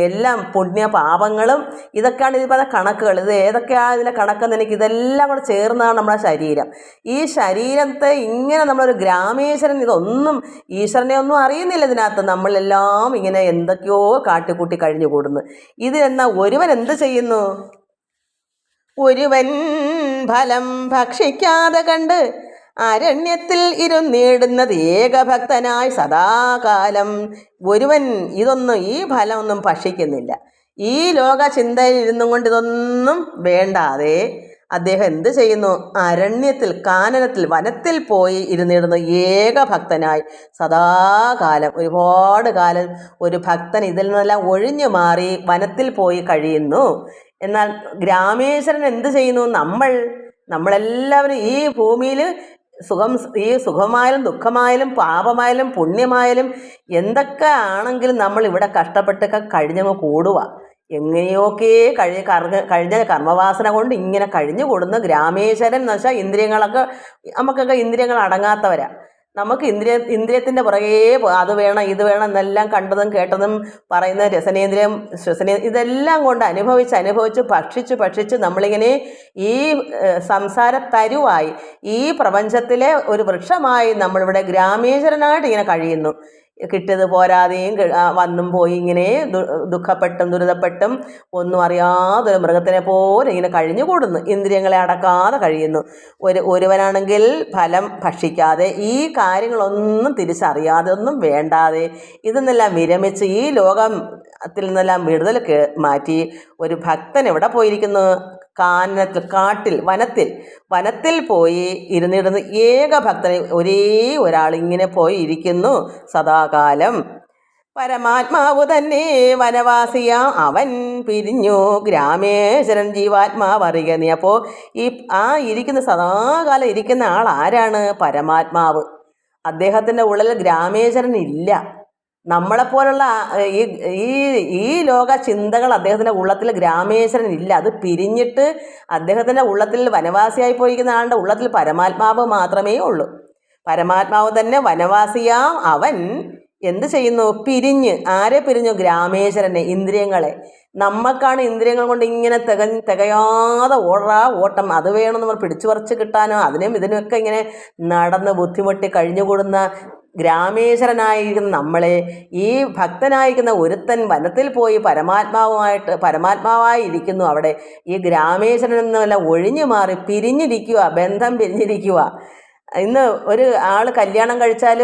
എല്ലാം പുണ്യപാപങ്ങളും ഇതൊക്കെയാണ് ഇത് പറഞ്ഞ കണക്കുകൾ. ഇത് ഏതൊക്കെയാണ് ഇതിൻ്റെ കണക്കെന്ന് ഇതെല്ലാം കൂടെ ചേർന്നതാണ് നമ്മുടെ ശരീരം. ഈ ശരീരത്തെ ഇങ്ങനെ നമ്മളൊരു ഗ്രാമേശ്വരൻ, ഇതൊന്നും ഈശ്വരനെ ഒന്നും അറിയുന്നില്ല ഇതിനകത്ത്. നമ്മളെല്ലാം ഇങ്ങനെ എന്തൊക്കെയോ കാട്ടിക്കൂട്ടി കഴിഞ്ഞു കൂടുന്നു. ഇതിലെന്നാൽ ഒരുവൻ എന്ത് ചെയ്യുന്നു? ഒരുവൻ ഫലം ഭക്ഷിക്കാതെ കണ്ട് അരണ്യത്തിൽ ഇരുന്നിടുന്നത് ഏകഭക്തനായി സദാകാലം. ഒരുവൻ ഈ ഫലമൊന്നും ഭക്ഷിക്കുന്നില്ല. ഈ ലോക ചിന്തയിൽ ഇരുന്നും കൊണ്ട് ഇതൊന്നും വേണ്ടാതെ അദ്ദേഹം എന്ത് ചെയ്യുന്നു? അരണ്യത്തിൽ, കാനനത്തിൽ, വനത്തിൽ പോയി ഇരുന്നിടുന്നു ഏകഭക്തനായി സദാകാലം. ഒരുപാട് കാലം ഒരു ഭക്തൻ ഇതിൽ നിന്നെല്ലാം ഒഴിഞ്ഞു മാറി വനത്തിൽ പോയി കഴിയുന്നു. എന്നാൽ ഗ്രാമേശ്വരൻ എന്ത് ചെയ്യുന്നു? നമ്മളെല്ലാവരും ഈ ഭൂമിയിൽ സുഖമായാലും ദുഃഖമായാലും പാപമായാലും പുണ്യമായാലും എന്തൊക്കെ ആണെങ്കിലും നമ്മൾ ഇവിടെ കഷ്ടപ്പെട്ടൊക്കെ കഴിഞ്ഞങ്ങ് കൂടുക. എങ്ങനെയൊക്കെ കഴിഞ്ഞ കർമ്മവാസന കൊണ്ട് ഇങ്ങനെ കഴിഞ്ഞു കൂടുന്ന ഗ്രാമേശ്വരൻ എന്ന് വെച്ചാൽ നമുക്കൊക്കെ ഇന്ദ്രിയങ്ങൾ അടങ്ങാത്തവരാ. നമുക്ക് ഇന്ദ്രിയത്തിൻ്റെ പുറകെ അത് വേണം ഇത് വേണം എന്നെല്ലാം കണ്ടതും കേട്ടതും പറയുന്ന രസനേന്ദ്രിയം ഇതെല്ലാം കൊണ്ട് അനുഭവിച്ച് ഭക്ഷിച്ച് നമ്മളിങ്ങനെ ഈ സംസാര തരുവായി, ഈ പ്രപഞ്ചത്തിലെ ഒരു വൃക്ഷമായി നമ്മളിവിടെ ഗ്രാമേശ്വരനായിട്ട് ഇങ്ങനെ കഴിയുന്നു. കിട്ടിയത് പോരാതെയും വന്നും പോയി ഇങ്ങനെ ദുഃഖപ്പെട്ടും ദുരിതപ്പെട്ടും ഒന്നും അറിയാതൊരു മൃഗത്തിനെ പോലെ ഇങ്ങനെ കഴിഞ്ഞു കൂടുന്നു. ഇന്ദ്രിയങ്ങളെ അടക്കാതെ കഴിയുന്നു. ഒരുവനാണെങ്കിൽ ഫലം ഭക്ഷിക്കാതെ, ഈ കാര്യങ്ങളൊന്നും തിരിച്ചറിയാതെ, ഒന്നും വേണ്ടാതെ, ഇതെന്നെല്ലാം വിരമിച്ച് ഈ ലോകത്തിൽ നിന്നെല്ലാം വിടുതൽ മാറ്റി ഒരു ഭക്തൻ എവിടെ പോയിരിക്കുന്നു? കാനനത്തിൽ, കാട്ടിൽ, വനത്തിൽ പോയി ഇരുന്നിടുന്ന ഏകഭക്തനെ ഒരേ ഒരാൾ ഇങ്ങനെ പോയി ഇരിക്കുന്നു സദാകാലം. പരമാത്മാവ് തന്നെ വനവാസിയാം അവൻ പിരിഞ്ഞു ഗ്രാമേശ്വരൻ ജീവാത്മാവറിയ നീ. അപ്പോൾ ഇരിക്കുന്ന സദാകാലം ഇരിക്കുന്ന ആൾ ആരാണ്? പരമാത്മാവ്. അദ്ദേഹത്തിൻ്റെ ഉള്ളിൽ ഗ്രാമേശ്വരൻ ഇല്ല. നമ്മളെപ്പോലുള്ള ഈ ലോക ചിന്തകൾ അദ്ദേഹത്തിൻ്റെ ഉള്ളത്തിൽ ഗ്രാമേശ്വരൻ ഇല്ല. അത് പിരിഞ്ഞിട്ട് അദ്ദേഹത്തിൻ്റെ ഉള്ളത്തിൽ വനവാസിയായി പോയിരിക്കുന്ന ആളുടെ ഉള്ളത്തിൽ പരമാത്മാവ് മാത്രമേ ഉള്ളൂ. പരമാത്മാവ് തന്നെ വനവാസിയാം അവൻ എന്ത് ചെയ്യുന്നു? ആരെ പിരിഞ്ഞു? ഗ്രാമേശ്വരനെ, ഇന്ദ്രിയങ്ങളെ. നമുക്കാണ് ഇന്ദ്രിയങ്ങൾ കൊണ്ട് ഇങ്ങനെ തികയാതെ ഓട്ടം. അത് വേണം നമ്മൾ പിടിച്ചു പറിച്ച് കിട്ടാനോ ഇതിനുമൊക്കെ ഇങ്ങനെ നടന്ന് ബുദ്ധിമുട്ടി കഴിഞ്ഞുകൂടുന്ന ഗ്രാമേശ്വരനായിരിക്കുന്ന നമ്മളെ, ഈ ഭക്തനായിരിക്കുന്ന ഒരുത്തൻ വനത്തിൽ പോയി പരമാത്മാവായി ഇരിക്കുന്നു. അവിടെ ഈ ഗ്രാമേശ്വരൻ എന്നെല്ലാം ഒഴിഞ്ഞു മാറി പിരിഞ്ഞിരിക്കുക, ബന്ധം പിരിഞ്ഞിരിക്കുക. ഇന്ന് ഒരു ആൾ കല്യാണം കഴിച്ചാൽ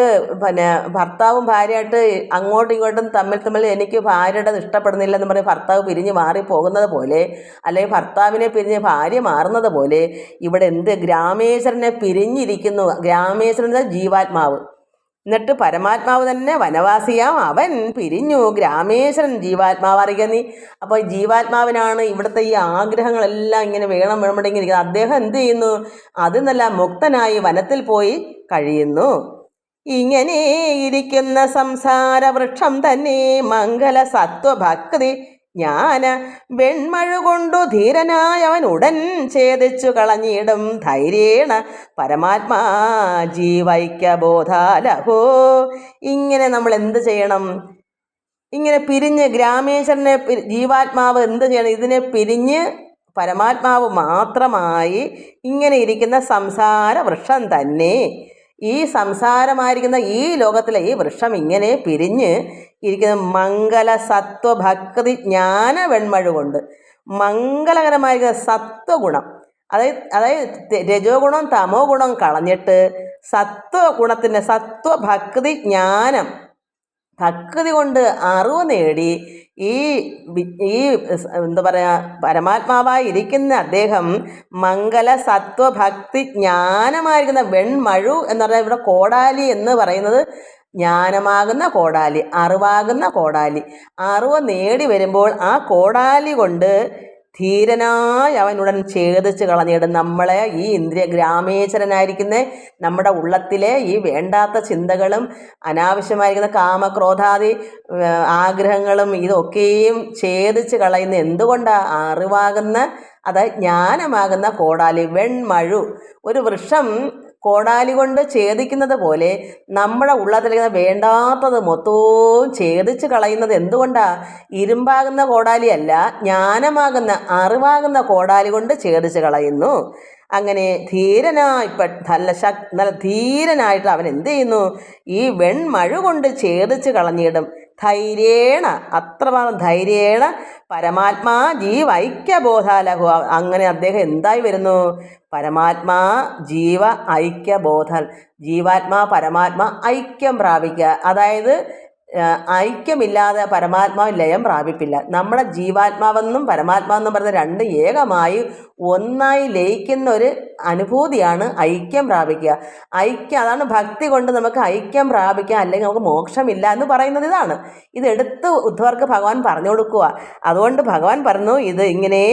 ഭർത്താവും ഭാര്യയായിട്ട് അങ്ങോട്ടും ഇങ്ങോട്ടും തമ്മിൽ എനിക്ക് ഭാര്യയുടെ ഇഷ്ടപ്പെടുന്നില്ലെന്ന് പറഞ്ഞ് ഭർത്താവ് പിരിഞ്ഞ് മാറി പോകുന്നത് പോലെ, അല്ലെങ്കിൽ ഭർത്താവിനെ പിരിഞ്ഞ് ഭാര്യ മാറുന്നത് പോലെ ഇവിടെ ഗ്രാമേശ്വരനെ പിരിഞ്ഞിരിക്കുന്നു. ഗ്രാമേശ്വരൻ ജീവാത്മാവ്. എന്നിട്ട് പരമാത്മാവ് തന്നെ വനവാസിയാം അവൻ പിരിഞ്ഞു ഗ്രാമേശ്വരൻ ജീവാത്മാവറിയ നീ. അപ്പോൾ ജീവാത്മാവിനാണ് ഇവിടുത്തെ ഈ ആഗ്രഹങ്ങളെല്ലാം ഇങ്ങനെ വേണമെങ്കിൽ ഇരിക്കുന്നത്. അദ്ദേഹം എന്ത് ചെയ്യുന്നു? അതിൽ നിന്നെല്ലാം മുക്തനായി വനത്തിൽ പോയി കഴിയുന്നു. ഇങ്ങനെ ഇരിക്കുന്ന സംസാര വൃക്ഷം തന്നെ മംഗല സത്വഭക്തി ജ്ഞാന വെൺമഴുകൊണ്ടു ധീരനായവൻ ഉടൻ ഛേദിച്ചു കളഞ്ഞിടും ധൈര്യേണ പരമാത്മാ ജീവൈക്യബോധാലഹോ. ഇങ്ങനെ നമ്മൾ എന്ത് ചെയ്യണം? ഇങ്ങനെ പിരിഞ്ഞ് ഗ്രാമേശ്വരനെ ജീവാത്മാവ് എന്ത് ചെയ്യണം? ഇതിനെ പിരിഞ്ഞ് പരമാത്മാവ് മാത്രമായി ഇങ്ങനെ ഇരിക്കുന്ന സംസാര വൃക്ഷം തന്നെ, ഈ സംസാരമായിരിക്കുന്ന ഈ ലോകത്തിലെ ഈ വൃക്ഷം ഇങ്ങനെ പിരിഞ്ഞ് ഇരിക്കുന്ന മംഗല സത്വഭക്തി ജ്ഞാന വെൺമഴ കൊണ്ട് മംഗളകരമായ സത്വഗുണം, അതായത് രജോ ഗുണം തമോ ഗുണം കളഞ്ഞിട്ട് സത്വഗുണത്തിൻ്റെ സത്വഭക്തി ജ്ഞാനം, ഭക്തി കൊണ്ട് അറിവ് നേടി ഈ എന്താ പറയുക, പരമാത്മാവായി ഇരിക്കുന്ന അദ്ദേഹം മംഗല സത്വഭക്തി ജ്ഞാനമായിരിക്കുന്ന വെൺമഴു എന്ന് പറഞ്ഞാൽ ഇവിടെ കോടാലി എന്ന് പറയുന്നത് ജ്ഞാനമാകുന്ന കോടാലി, അറിവാകുന്ന കോടാലി. അറിവ് നേടി വരുമ്പോൾ ആ കോടാലി കൊണ്ട് ധീരനായി അവനുടൻ ഛേദിച്ച് കളഞ്ഞിടും നമ്മളെ. ഈ ഇന്ദ്രിയ ഗ്രാമേശ്വരനായിരിക്കുന്ന നമ്മുടെ ഉള്ളത്തിലെ ഈ വേണ്ടാത്ത ചിന്തകളും അനാവശ്യമായിരിക്കുന്ന കാമക്രോധാദി ആഗ്രഹങ്ങളും ഇതൊക്കെയും ഛേദിച്ച് കളയുന്ന എന്തുകൊണ്ടാണ്? അറിവാകുന്ന, അതായത് ജ്ഞാനമാകുന്ന കോടാലി, വെൺമഴു. ഒരു വൃക്ഷം കോടാലി കൊണ്ട് ഛേദിക്കുന്നത് പോലെ നമ്മുടെ ഉള്ളത്തിലിരിക്കുന്ന വേണ്ടാത്തത് മൊത്തവും ഛേദിച്ച് കളയുന്നത് എന്തുകൊണ്ടാണ്? ഇരുമ്പാകുന്ന കോടാലിയല്ല, ജ്ഞാനമാകുന്ന അറിവാകുന്ന കോടാലി കൊണ്ട് ഛേദിച്ച് കളയുന്നു. അങ്ങനെ നല്ല ധീരനായിട്ട് അവൻ എന്ത് ചെയ്യുന്നു? ഈ വെൺമഴു കൊണ്ട് ഛേദിച്ച് കളഞ്ഞിടും. ധൈര്യേണ, അത്രമാത്രം ധൈര്യേണ പരമാത്മാ ജീവൈക്യബോധാലഹു. അങ്ങനെ അദ്ദേഹം എന്തായി വരുന്നു? പരമാത്മാ ജീവ ഐക്യബോധം, ജീവാത്മാ പരമാത്മാ ഐക്യം പ്രാപിക്കുക. അതായത് ഐക്യമില്ലാതെ പരമാത്മാവ് ലയം പ്രാപിപ്പില്ല. നമ്മുടെ ജീവാത്മാവെന്നും പരമാത്മാവെന്നും പറഞ്ഞ രണ്ട് ഏകമായി ഒന്നായി ലയിക്കുന്ന ഒരു അനുഭൂതിയാണ് ഐക്യം പ്രാപിക്കുക. അതാണ് ഭക്തി കൊണ്ട് നമുക്ക് ഐക്യം പ്രാപിക്കുക, അല്ലെങ്കിൽ നമുക്ക് മോക്ഷമില്ല എന്ന് പറയുന്നത് ഇതാണ്. ഇതെടുത്ത് ഉദ്ധവർക്ക് ഭഗവാൻ പറഞ്ഞു കൊടുക്കുക. അതുകൊണ്ട് ഭഗവാൻ പറഞ്ഞു, ഇത് ഇങ്ങനെ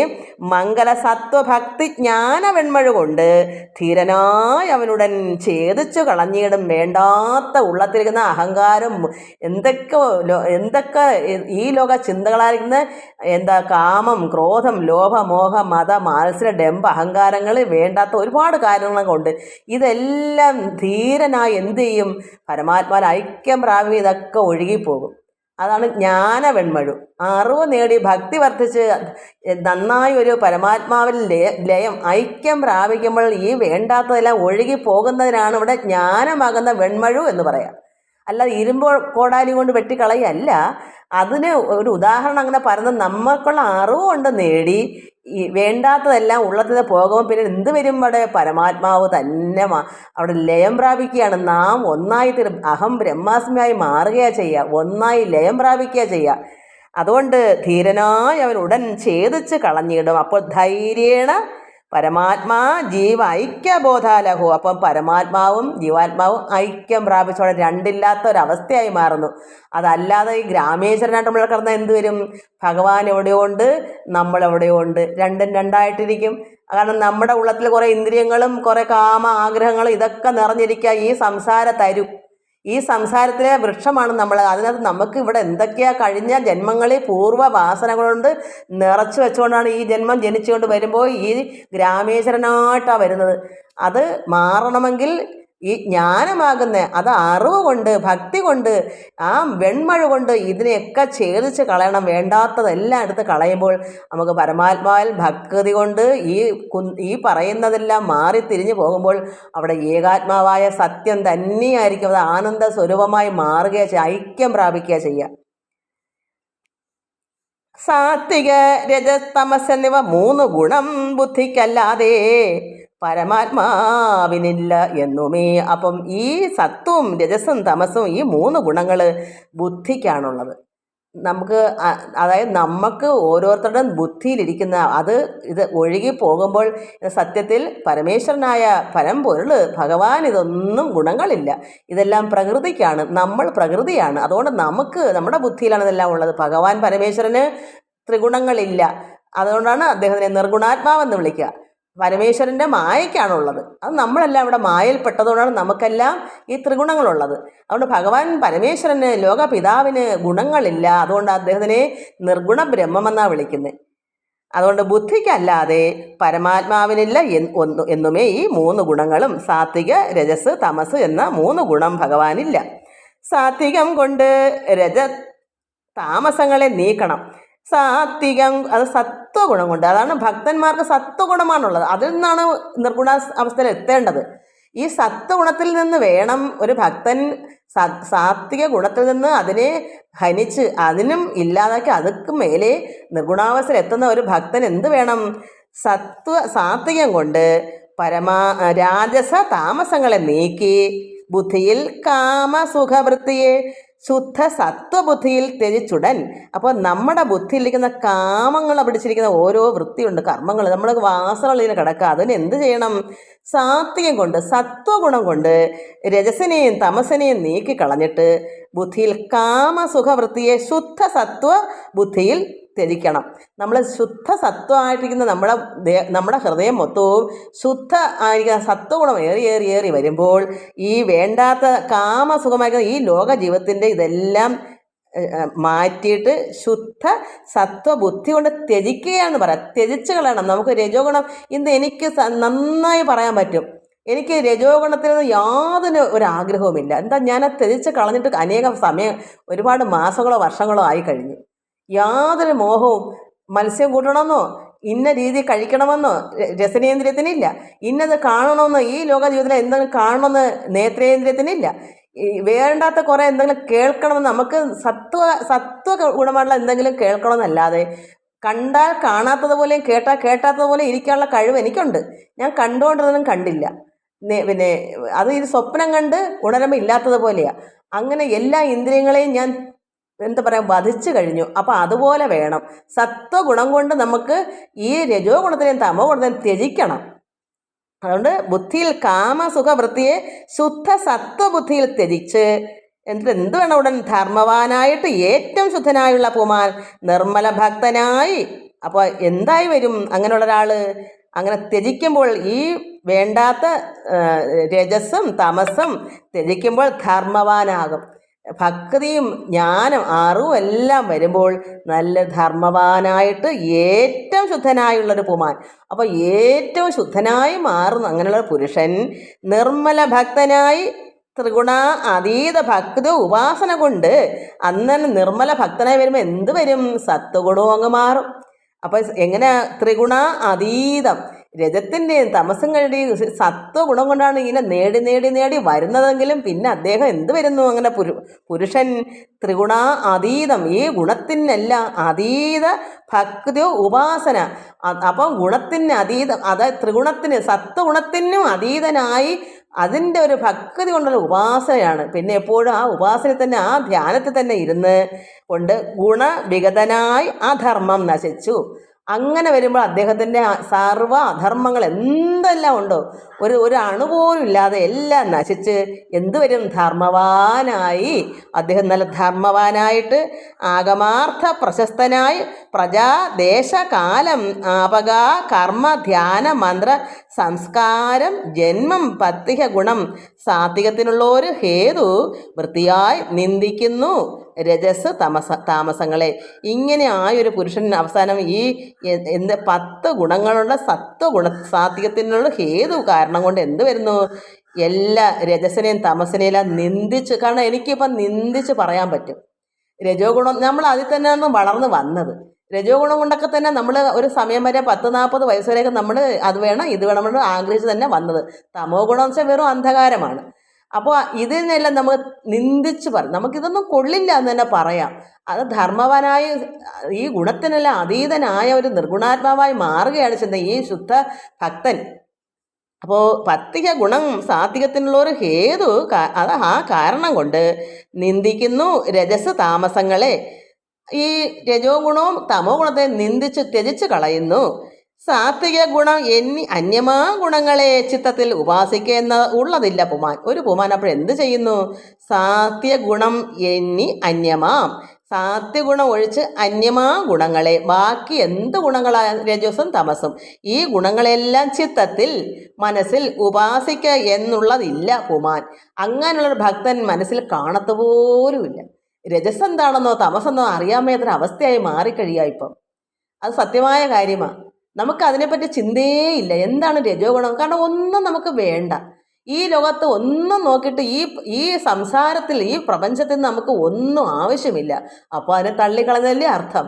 മംഗല സത്വഭക്തി ജ്ഞാന വെൺമഴ കൊണ്ട് ധീരനായി അവനുടൻ ഛേദിച്ചു കളഞ്ഞിടും വേണ്ടാത്ത ഉള്ളത്തിരിക്കുന്ന അഹങ്കാരം, എന്തൊക്കെ ഈ ലോക ചിന്തകളായിരിക്കുന്ന കാമം, ക്രോധം, ലോഭ, മോഹ, മത, മാത്സര്യ, ഡംഭ, അഹങ്കാരങ്ങൾ, വേണ്ടാത്ത ഒരുപാട് കാര്യങ്ങൾ കൊണ്ട് ഇതെല്ലാം ധീരനായി എന്ത് ചെയ്യും? പരമാത്മാവിൽ ഐക്യം പ്രാപിക്കും. ഇതൊക്കെ ഒഴുകിപ്പോകും. അതാണ് ജ്ഞാന വെൺമഴു. അറിവ് നേടി ഭക്തി വർദ്ധിച്ച് നന്നായി ഒരു പരമാത്മാവിൽ ലയം ഐക്യം പ്രാപിക്കുമ്പോൾ ഈ വേണ്ടാത്തതെല്ലാം ഒഴുകി പോകുന്നതിനാണ് ഇവിടെ ജ്ഞാനമാകുന്ന വെൺമഴു എന്ന് പറയാം. അല്ലാതെ ഇരുമ്പ് കോടാലി കൊണ്ട് വെട്ടിക്കളയല്ല. അതിന് ഒരു ഉദാഹരണം അങ്ങനെ പറയുന്നത്, നമ്മൾക്കുള്ള അറിവ് കൊണ്ട് നേടി ഈ വേണ്ടാത്തതെല്ലാം ഉള്ളത്തിൽ നിന്ന് പോകുമ്പോൾ പിന്നെ എന്ത് വരും? അവിടെ പരമാത്മാവ് തന്നെ അവിടെ ലയം പ്രാപിക്കുകയാണ്. നാം ഒന്നായി അഹം ബ്രഹ്മാസ്മിയായി മാറുകയാണ് ചെയ്യുക, ഒന്നായി ലയം പ്രാപിക്കുക ചെയ്യുക. അതുകൊണ്ട് ധീരനായി അവൻ ഉടൻ ഛേദിച്ച് കളഞ്ഞിടും. അപ്പോൾ ധൈര്യേണ പരമാത്മാ ജീവ ഐക്യബോധാലഹു. അപ്പം പരമാത്മാവും ജീവാത്മാവും ഐക്യം പ്രാപിച്ചോടെ രണ്ടില്ലാത്ത ഒരവസ്ഥയായി മാറുന്നു. അതല്ലാതെ ഈ ഗ്രാമേശ്വരനായിട്ട് നമ്മൾ കിടന്നാൽ എന്ത് വരും? ഭഗവാൻ എവിടെയുണ്ട്, നമ്മളെവിടെയുണ്ട്, രണ്ടും രണ്ടായിട്ടിരിക്കും. കാരണം നമ്മുടെ ഉള്ളത്തിൽ കുറേ ഇന്ദ്രിയങ്ങളും കുറേ കാമ ആഗ്രഹങ്ങളും ഇതൊക്കെ നിറഞ്ഞിരിക്കുക ഈ സംസാര തരും. ഈ സംസാരത്തിലെ വൃക്ഷമാണ് നമ്മൾ. അതിനകത്ത് നമുക്ക് ഇവിടെ എന്തൊക്കെയാണ് കഴിഞ്ഞ ജന്മങ്ങളിൽ പൂർവ്വ വാസനകളുണ്ട് നിറച്ചു വെച്ചുകൊണ്ടാണ് ഈ ജന്മം ജനിച്ചുകൊണ്ട് വരുമ്പോൾ ഈ ഗ്രാമേശ്വരനായിട്ടാണ് വരുന്നത്. അത് മാറണമെങ്കിൽ ഈ ജ്ഞാനമാകുന്ന അത് അറിവ് കൊണ്ട് ഭക്തി കൊണ്ട് ആ വെൺമഴ കൊണ്ട് ഇതിനെയൊക്കെ ഛേദിച്ച് കളയണം. വേണ്ടാത്തതെല്ലാം എടുത്ത് കളയുമ്പോൾ നമുക്ക് പരമാത്മാവിൽ ഭക്തി കൊണ്ട് ഈ പറയുന്നതെല്ലാം മാറി തിരിഞ്ഞു പോകുമ്പോൾ അവിടെ ഏകാത്മാവായ സത്യം തന്നെയായിരിക്കും. അത് ആനന്ദ സ്വരൂപമായി മാറുകയോ ഐക്യം പ്രാപിക്കുക ചെയ്യുക. സാത്വിക രജതമസ് എന്നിവ 3 ഗുണം ബുദ്ധിക്കല്ലാതെ പരമാത്മാവിനില്ല എന്നുമേ. അപ്പം ഈ സത്വവും രജസും തമസും ഈ 3 ഗുണങ്ങൾ ബുദ്ധിക്കാണുള്ളത്. നമുക്ക് അതായത് നമുക്ക് ഓരോരുത്തരുടെയും ബുദ്ധിയിലിരിക്കുന്ന ഇത് ഒഴുകി പോകുമ്പോൾ സത്യത്തിൽ പരമേശ്വരനായ പരമ്പൊരുൾ ഭഗവാൻ ഇതൊന്നും ഗുണങ്ങളില്ല, ഇതെല്ലാം പ്രകൃതിക്കാണ്. നമ്മൾ പ്രകൃതിയാണ്. അതുകൊണ്ട് നമ്മുടെ ബുദ്ധിയിലാണ് ഇതെല്ലാം ഉള്ളത്. ഭഗവാൻ പരമേശ്വരന് ത്രിഗുണങ്ങളില്ല. അതുകൊണ്ടാണ് അദ്ദേഹത്തിനെ നിർഗുണാത്മാവെന്ന് വിളിക്കുക. പരമേശ്വരൻ്റെ മായയ്ക്കാണുള്ളത്. അത് നമ്മളെല്ലാം ഇവിടെ മായയിൽപ്പെട്ടതുകൊണ്ടാണ് നമുക്കെല്ലാം ഈ ത്രിഗുണങ്ങളുള്ളത്. അതുകൊണ്ട് ഭഗവാൻ പരമേശ്വരന് ലോകപിതാവിന് ഗുണങ്ങളില്ല. അതുകൊണ്ട് അദ്ദേഹത്തിനെ നിർഗുണ ബ്രഹ്മമെന്നാണ് വിളിക്കുന്നത്. അതുകൊണ്ട് ബുദ്ധിക്കല്ലാതെ പരമാത്മാവിനില്ല എന്നുമേ ഈ 3 ഗുണങ്ങളും. സാത്വിക രജസ് തമസ് എന്ന 3 ഗുണം ഭഗവാനില്ല. സാത്വികം കൊണ്ട് താമസങ്ങളെ നീക്കണം. സാത്വികം അത് സത്വഗുണം കൊണ്ട്. അതാണ് ഭക്തന്മാർക്ക് സത്വഗുണമാണുള്ളത്. അതിൽ നിന്നാണ് നിർഗുണ അവസ്ഥയിൽ എത്തേണ്ടത്. ഈ സത്വഗുണത്തിൽ നിന്ന് വേണം ഒരു ഭക്തൻ സാത്വിക ഗുണത്തിൽ നിന്ന് അതിനെ ഹനിച്ച് അതിനും ഇല്ലാതാക്കി അതുക്കും മേലെ നിർഗുണാവസ്ഥയിൽ എത്തുന്ന ഒരു ഭക്തൻ എന്ത് വേണം? സാത്വികം കൊണ്ട് രാജസ താമസങ്ങളെ നീക്കി ബുദ്ധിയിൽ കാമസുഖവൃത്തിയെ ശുദ്ധ സത്വബുദ്ധിയിൽ ത്യജിച്ചുടൻ. അപ്പോൾ നമ്മുടെ ബുദ്ധിയിലിരിക്കുന്ന കാമങ്ങളെ പിടിച്ചിരിക്കുന്ന ഓരോ വൃത്തിയുണ്ട്, കർമ്മങ്ങൾ, നമ്മൾ വാസനകൾ ഇങ്ങനെ കിടക്കുക. അതിന് എന്ത് ചെയ്യണം? സാത്വികം കൊണ്ട് സത്വഗുണം കൊണ്ട് രജസിനെയും തമസിനെയും നീക്കിക്കളഞ്ഞിട്ട് ബുദ്ധിയിൽ കാമസുഖവൃത്തിയെ ശുദ്ധ സത്വ ബുദ്ധിയിൽ ത്യജിക്കണം. നമ്മൾ ശുദ്ധ സത്വമായിട്ടിരിക്കുന്ന നമ്മുടെ ഹൃദയം മൊത്തവും ശുദ്ധ ആയിരിക്കുന്ന സത്വഗുണം ഏറി വരുമ്പോൾ ഈ വേണ്ടാത്ത കാമസുഖമായിരിക്കുന്ന ഈ ലോക ജീവിതത്തിൻ്റെ ഇതെല്ലാം മാറ്റിയിട്ട് ശുദ്ധ സത്വബുദ്ധി കൊണ്ട് ത്യജിക്കുകയാണെന്ന് പറയാം. ത്യജിച്ച് കളയണം. നമുക്ക് രജോഗുണം ഇന്ന് എനിക്ക് നന്നായി പറയാൻ പറ്റും. എനിക്ക് രജോഗുണത്തിൽ നിന്ന് യാതൊരു ഒരാഗ്രഹവുമില്ല. എന്താ, ഞാൻ ത്യജിച്ച് കളഞ്ഞിട്ട് അനേകം സമയം, ഒരുപാട് മാസങ്ങളോ വർഷങ്ങളോ ആയി കഴിഞ്ഞു. യാതൊരു മോഹവും മത്സ്യം കൂട്ടണമെന്നോ ഇന്ന രീതി കഴിക്കണമെന്നോ രസനേന്ദ്രിയത്തിനില്ല. ഇന്നത് കാണണമെന്നോ ഈ ലോക ജീവിതത്തിൽ എന്തെങ്കിലും കാണണമെന്ന് നേത്രേന്ദ്രിയത്തിനില്ല. വേണ്ടാത്ത കുറേ എന്തെങ്കിലും കേൾക്കണമെന്ന് നമുക്ക് സത്വ ഗുണമായിട്ടുള്ള എന്തെങ്കിലും കേൾക്കണമെന്നല്ലാതെ കണ്ടാൽ കാണാത്തതുപോലെയും കേട്ടാൽ കേട്ടാത്തതുപോലെയും ഇരിക്കാനുള്ള കഴിവ് എനിക്കുണ്ട്. ഞാൻ കണ്ടുകൊണ്ടതൊന്നും കണ്ടില്ല. പിന്നെ അത് ഈ സ്വപ്നം കണ്ട് ഉണരുമ്പോൾ ഇല്ലാത്തതുപോലെയാണ്. അങ്ങനെ എല്ലാ ഇന്ദ്രിയങ്ങളെയും ഞാൻ എന്താ പറയുക വധിച്ചു കഴിഞ്ഞു. അപ്പോൾ അതുപോലെ വേണം. സത്വഗുണം കൊണ്ട് നമുക്ക് ഈ രജോ ഗുണത്തിനെയും തമോ ഗുണത്തിനെയും ത്യജിക്കണം. അതുകൊണ്ട് ബുദ്ധിയിൽ കാമസുഖവൃത്തിയെ ശുദ്ധ സത്വബുദ്ധിയിൽ ത്യജിച്ച് എന്നിട്ട് എന്ത് വേണം? ഉടൻ ധർമ്മവാനായിട്ട് ഏറ്റവും ശുദ്ധനായുള്ള പുമാൻ നിർമ്മല ഭക്തനായി. അപ്പോൾ എന്തായി വരും അങ്ങനെയുള്ള ഒരാൾ? അങ്ങനെ ത്യജിക്കുമ്പോൾ ഈ വേണ്ടാത്ത രജസും തമസും ത്യജിക്കുമ്പോൾ ധർമ്മവാനാകും. ഭക്തിയും ജ്ഞാനം അറിവും എല്ലാം വരുമ്പോൾ നല്ല ധർമ്മവാനായിട്ട് ഏറ്റവും ശുദ്ധനായുള്ളൊരു പുമാൻ. അപ്പോൾ ഏറ്റവും ശുദ്ധനായി മാറുന്ന അങ്ങനെയുള്ള പുരുഷൻ നിർമ്മല ഭക്തനായി ത്രിഗുണ അതീത ഭക്തി ഉപാസന കൊണ്ട് അന്നേരം നിർമ്മല ഭക്തനായി വരുമ്പോൾ എന്ത് വരും? സത്വഗുണവും അങ്ങ് മാറും. അപ്പോൾ എങ്ങനെ? ത്രിഗുണ അതീതം, രജത്തിൻ്റെയും തമസും കഴിഞ്ഞ് സത്വഗുണം കൊണ്ടാണ് ഇങ്ങനെ നേടി വരുന്നതെങ്കിലും പിന്നെ അദ്ദേഹം എന്ത് വരുന്നു? അങ്ങനെ പുരുഷൻ ത്രിഗുണ അതീതം, ഈ ഗുണത്തിനെല്ലാം അതീത ഭക്തി ഉപാസന. അപ്പം ഗുണത്തിന് അതീതം, അതായത് ത്രിഗുണത്തിന് സത്വഗുണത്തിനും അതീതനായി അതിൻ്റെ ഒരു ഭക്തി കൊണ്ടുള്ള ഉപാസനയാണ്. പിന്നെ എപ്പോഴും ആ ഉപാസനയിൽ തന്നെ, ആ ധ്യാനത്തിൽ തന്നെ ഇരുന്ന് കൊണ്ട് ഗുണവിഗതനായി അധർമ്മം നശിച്ചു. അങ്ങനെ വരുമ്പോൾ അദ്ദേഹത്തിൻ്റെ സർവ്വ അധർമ്മങ്ങൾ എന്തെല്ലാം ഉണ്ടോ ഒരു അണുപോലും ഇല്ലാതെ എല്ലാം നശിച്ച് എന്ത് വരും? ധർമ്മവാനായി. അദ്ദേഹം നല്ല ധർമ്മവാനായിട്ട് ആഗമാർത്ഥ പ്രശസ്തനായി പ്രജാ ദേശ കാലം ആപക കർമ്മ ധ്യാന മന്ത്ര സംസ്കാരം ജന്മം പത്തിക ഗുണം സാത്വികത്തിനുള്ളൊരു ഹേതു വൃത്തിയായി നിന്ദിക്കുന്നു രജസ് താമസങ്ങളെ. ഇങ്ങനെ ആയൊരു പുരുഷൻ അവസാനം ഈ 10 ഗുണങ്ങളുള്ള സാത്വികത്തിനുള്ള ഹേതു കാരണം കൊണ്ട് എന്ത് വരുന്നു? എല്ലാ രജസിനെയും തമസിനെയും നിന്ദിച്ച്, കാരണം എനിക്കിപ്പം നിന്ദിച്ച് പറയാൻ പറ്റും. രജോ ഗുണം നമ്മൾ അതിൽ തന്നെയാണ് വളർന്ന് വന്നത്. രജോ ഗുണം കൊണ്ടൊക്കെ തന്നെ നമ്മൾ ഒരു സമയം വരെ 10-40 വയസ്സ് വരെയൊക്കെ നമ്മൾ അത് വേണം ഇത് വേണം എന്ന് ആഗ്രഹിച്ച് തന്നെ വന്നത്. തമോ ഗുണം എന്ന് വെച്ചാൽ വെറും അന്ധകാരമാണ്. അപ്പോൾ ഇതിനെല്ലാം നമ്മൾ നിന്ദിച്ച് പറയും. നമുക്കിതൊന്നും കൊള്ളില്ല എന്ന് തന്നെ പറയാം. അത് ധർമ്മവാനായ ഈ ഗുണത്തിനെല്ലാം അതീതനായ ഒരു നിർഗുണാത്മാവായി മാറുകയാണ് ചെയ്യുന്നത് ഈ ശുദ്ധ ഭക്തൻ. അപ്പോൾ പത്തിക ഗുണം സാത്വികത്തിനുള്ളൊരു ഹേതു അത് ആ കാരണം കൊണ്ട് നിന്ദിക്കുന്നു രജസ് താമസങ്ങളെ. ഈ രജോ ഗുണവും തമോ ഗുണത്തെ നിന്ദിച്ച് ത്യജിച്ച് കളയുന്നു. സാത്വിക ഗുണം അന്യമാ ഗുണങ്ങളെ ചിത്തത്തിൽ ഉപാസിക്കുന്ന ഉള്ളതില്ല പുമാൻ. ഒരു പുമാൻ അപ്പോൾ എന്ത് ചെയ്യുന്നു? സാത്വിക ഗുണം അന്യമാം, സാത്വിഗുണം ഒഴിച്ച് അന്യമാ ഗുണങ്ങളെ, ബാക്കി എന്ത് ഗുണങ്ങളായ രജസും തമസും ഈ ഗുണങ്ങളെല്ലാം ചിത്തത്തിൽ മനസ്സിൽ ഉപാസിക്ക എന്നുള്ളതില്ല പുമാൻ. അങ്ങനെയുള്ളൊരു ഭക്തൻ മനസ്സിൽ കാണത്തുപോലുമില്ല. രജസ് എന്താണെന്നോ തമസെന്നോ അറിയാൻ മേത്ര അവസ്ഥയായി മാറിക്കഴിയുക ഇപ്പം. അത് സത്യമായ കാര്യമാണ്. നമുക്ക് അതിനെപ്പറ്റി ചിന്തയേ ഇല്ല. എന്താണ് രജോ ഗുണം? കാരണം ഒന്നും നമുക്ക് വേണ്ട. ഈ ലോകത്ത് ഒന്നും നോക്കിയിട്ട് ഈ സംസാരത്തിൽ ഈ പ്രപഞ്ചത്തിൽ നിന്ന് നമുക്ക് ഒന്നും ആവശ്യമില്ല. അപ്പോൾ അതിനെ തള്ളിക്കളഞ്ഞതല്ലേ അർത്ഥം.